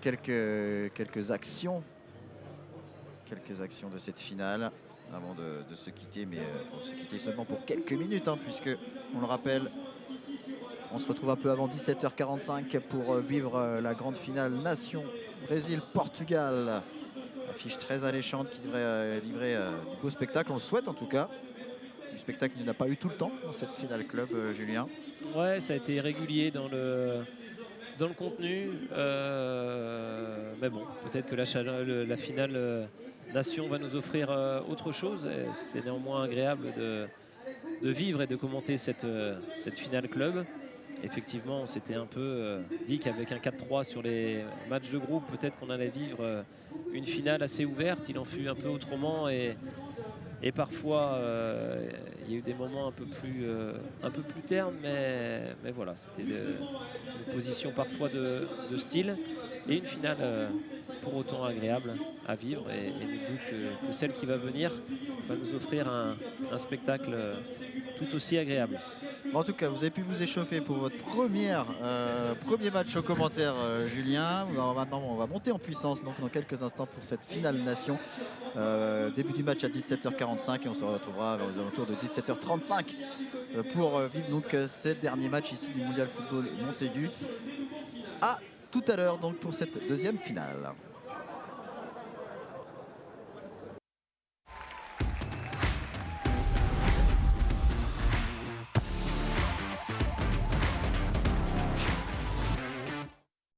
quelques actions de cette finale avant de se quitter, mais pour se quitter seulement pour quelques minutes, puisque on le rappelle, on se retrouve un peu avant 17h45 pour vivre la grande finale Nation Brésil-Portugal. Affiche très alléchante qui devrait livrer du beau spectacle, on le souhaite en tout cas. Du spectacle qu'il n'a pas eu tout le temps dans cette finale club, Julien. Ouais, ça a été irrégulier dans le contenu, mais bon, peut-être que la finale Nation va nous offrir autre chose. C'était néanmoins agréable de vivre et de commenter cette finale club. Effectivement, on s'était un peu dit qu'avec un 4-3 sur les matchs de groupe, peut-être qu'on allait vivre une finale assez ouverte. Il en fut un peu autrement et parfois il y a eu des moments un peu plus ternes, mais voilà, c'était une position parfois de style et une finale pour autant agréable à vivre et nul doute que celle qui va venir va nous offrir un spectacle tout aussi agréable. En tout cas, vous avez pu vous échauffer pour votre premier match aux commentaires, Julien. Maintenant, on va monter en puissance donc, dans quelques instants pour cette finale Nation. Début du match à 17h45 et on se retrouvera aux alentours de 17h35 pour vivre donc ces derniers matchs ici du Mondial Football Montaigu. À tout à l'heure donc pour cette deuxième finale.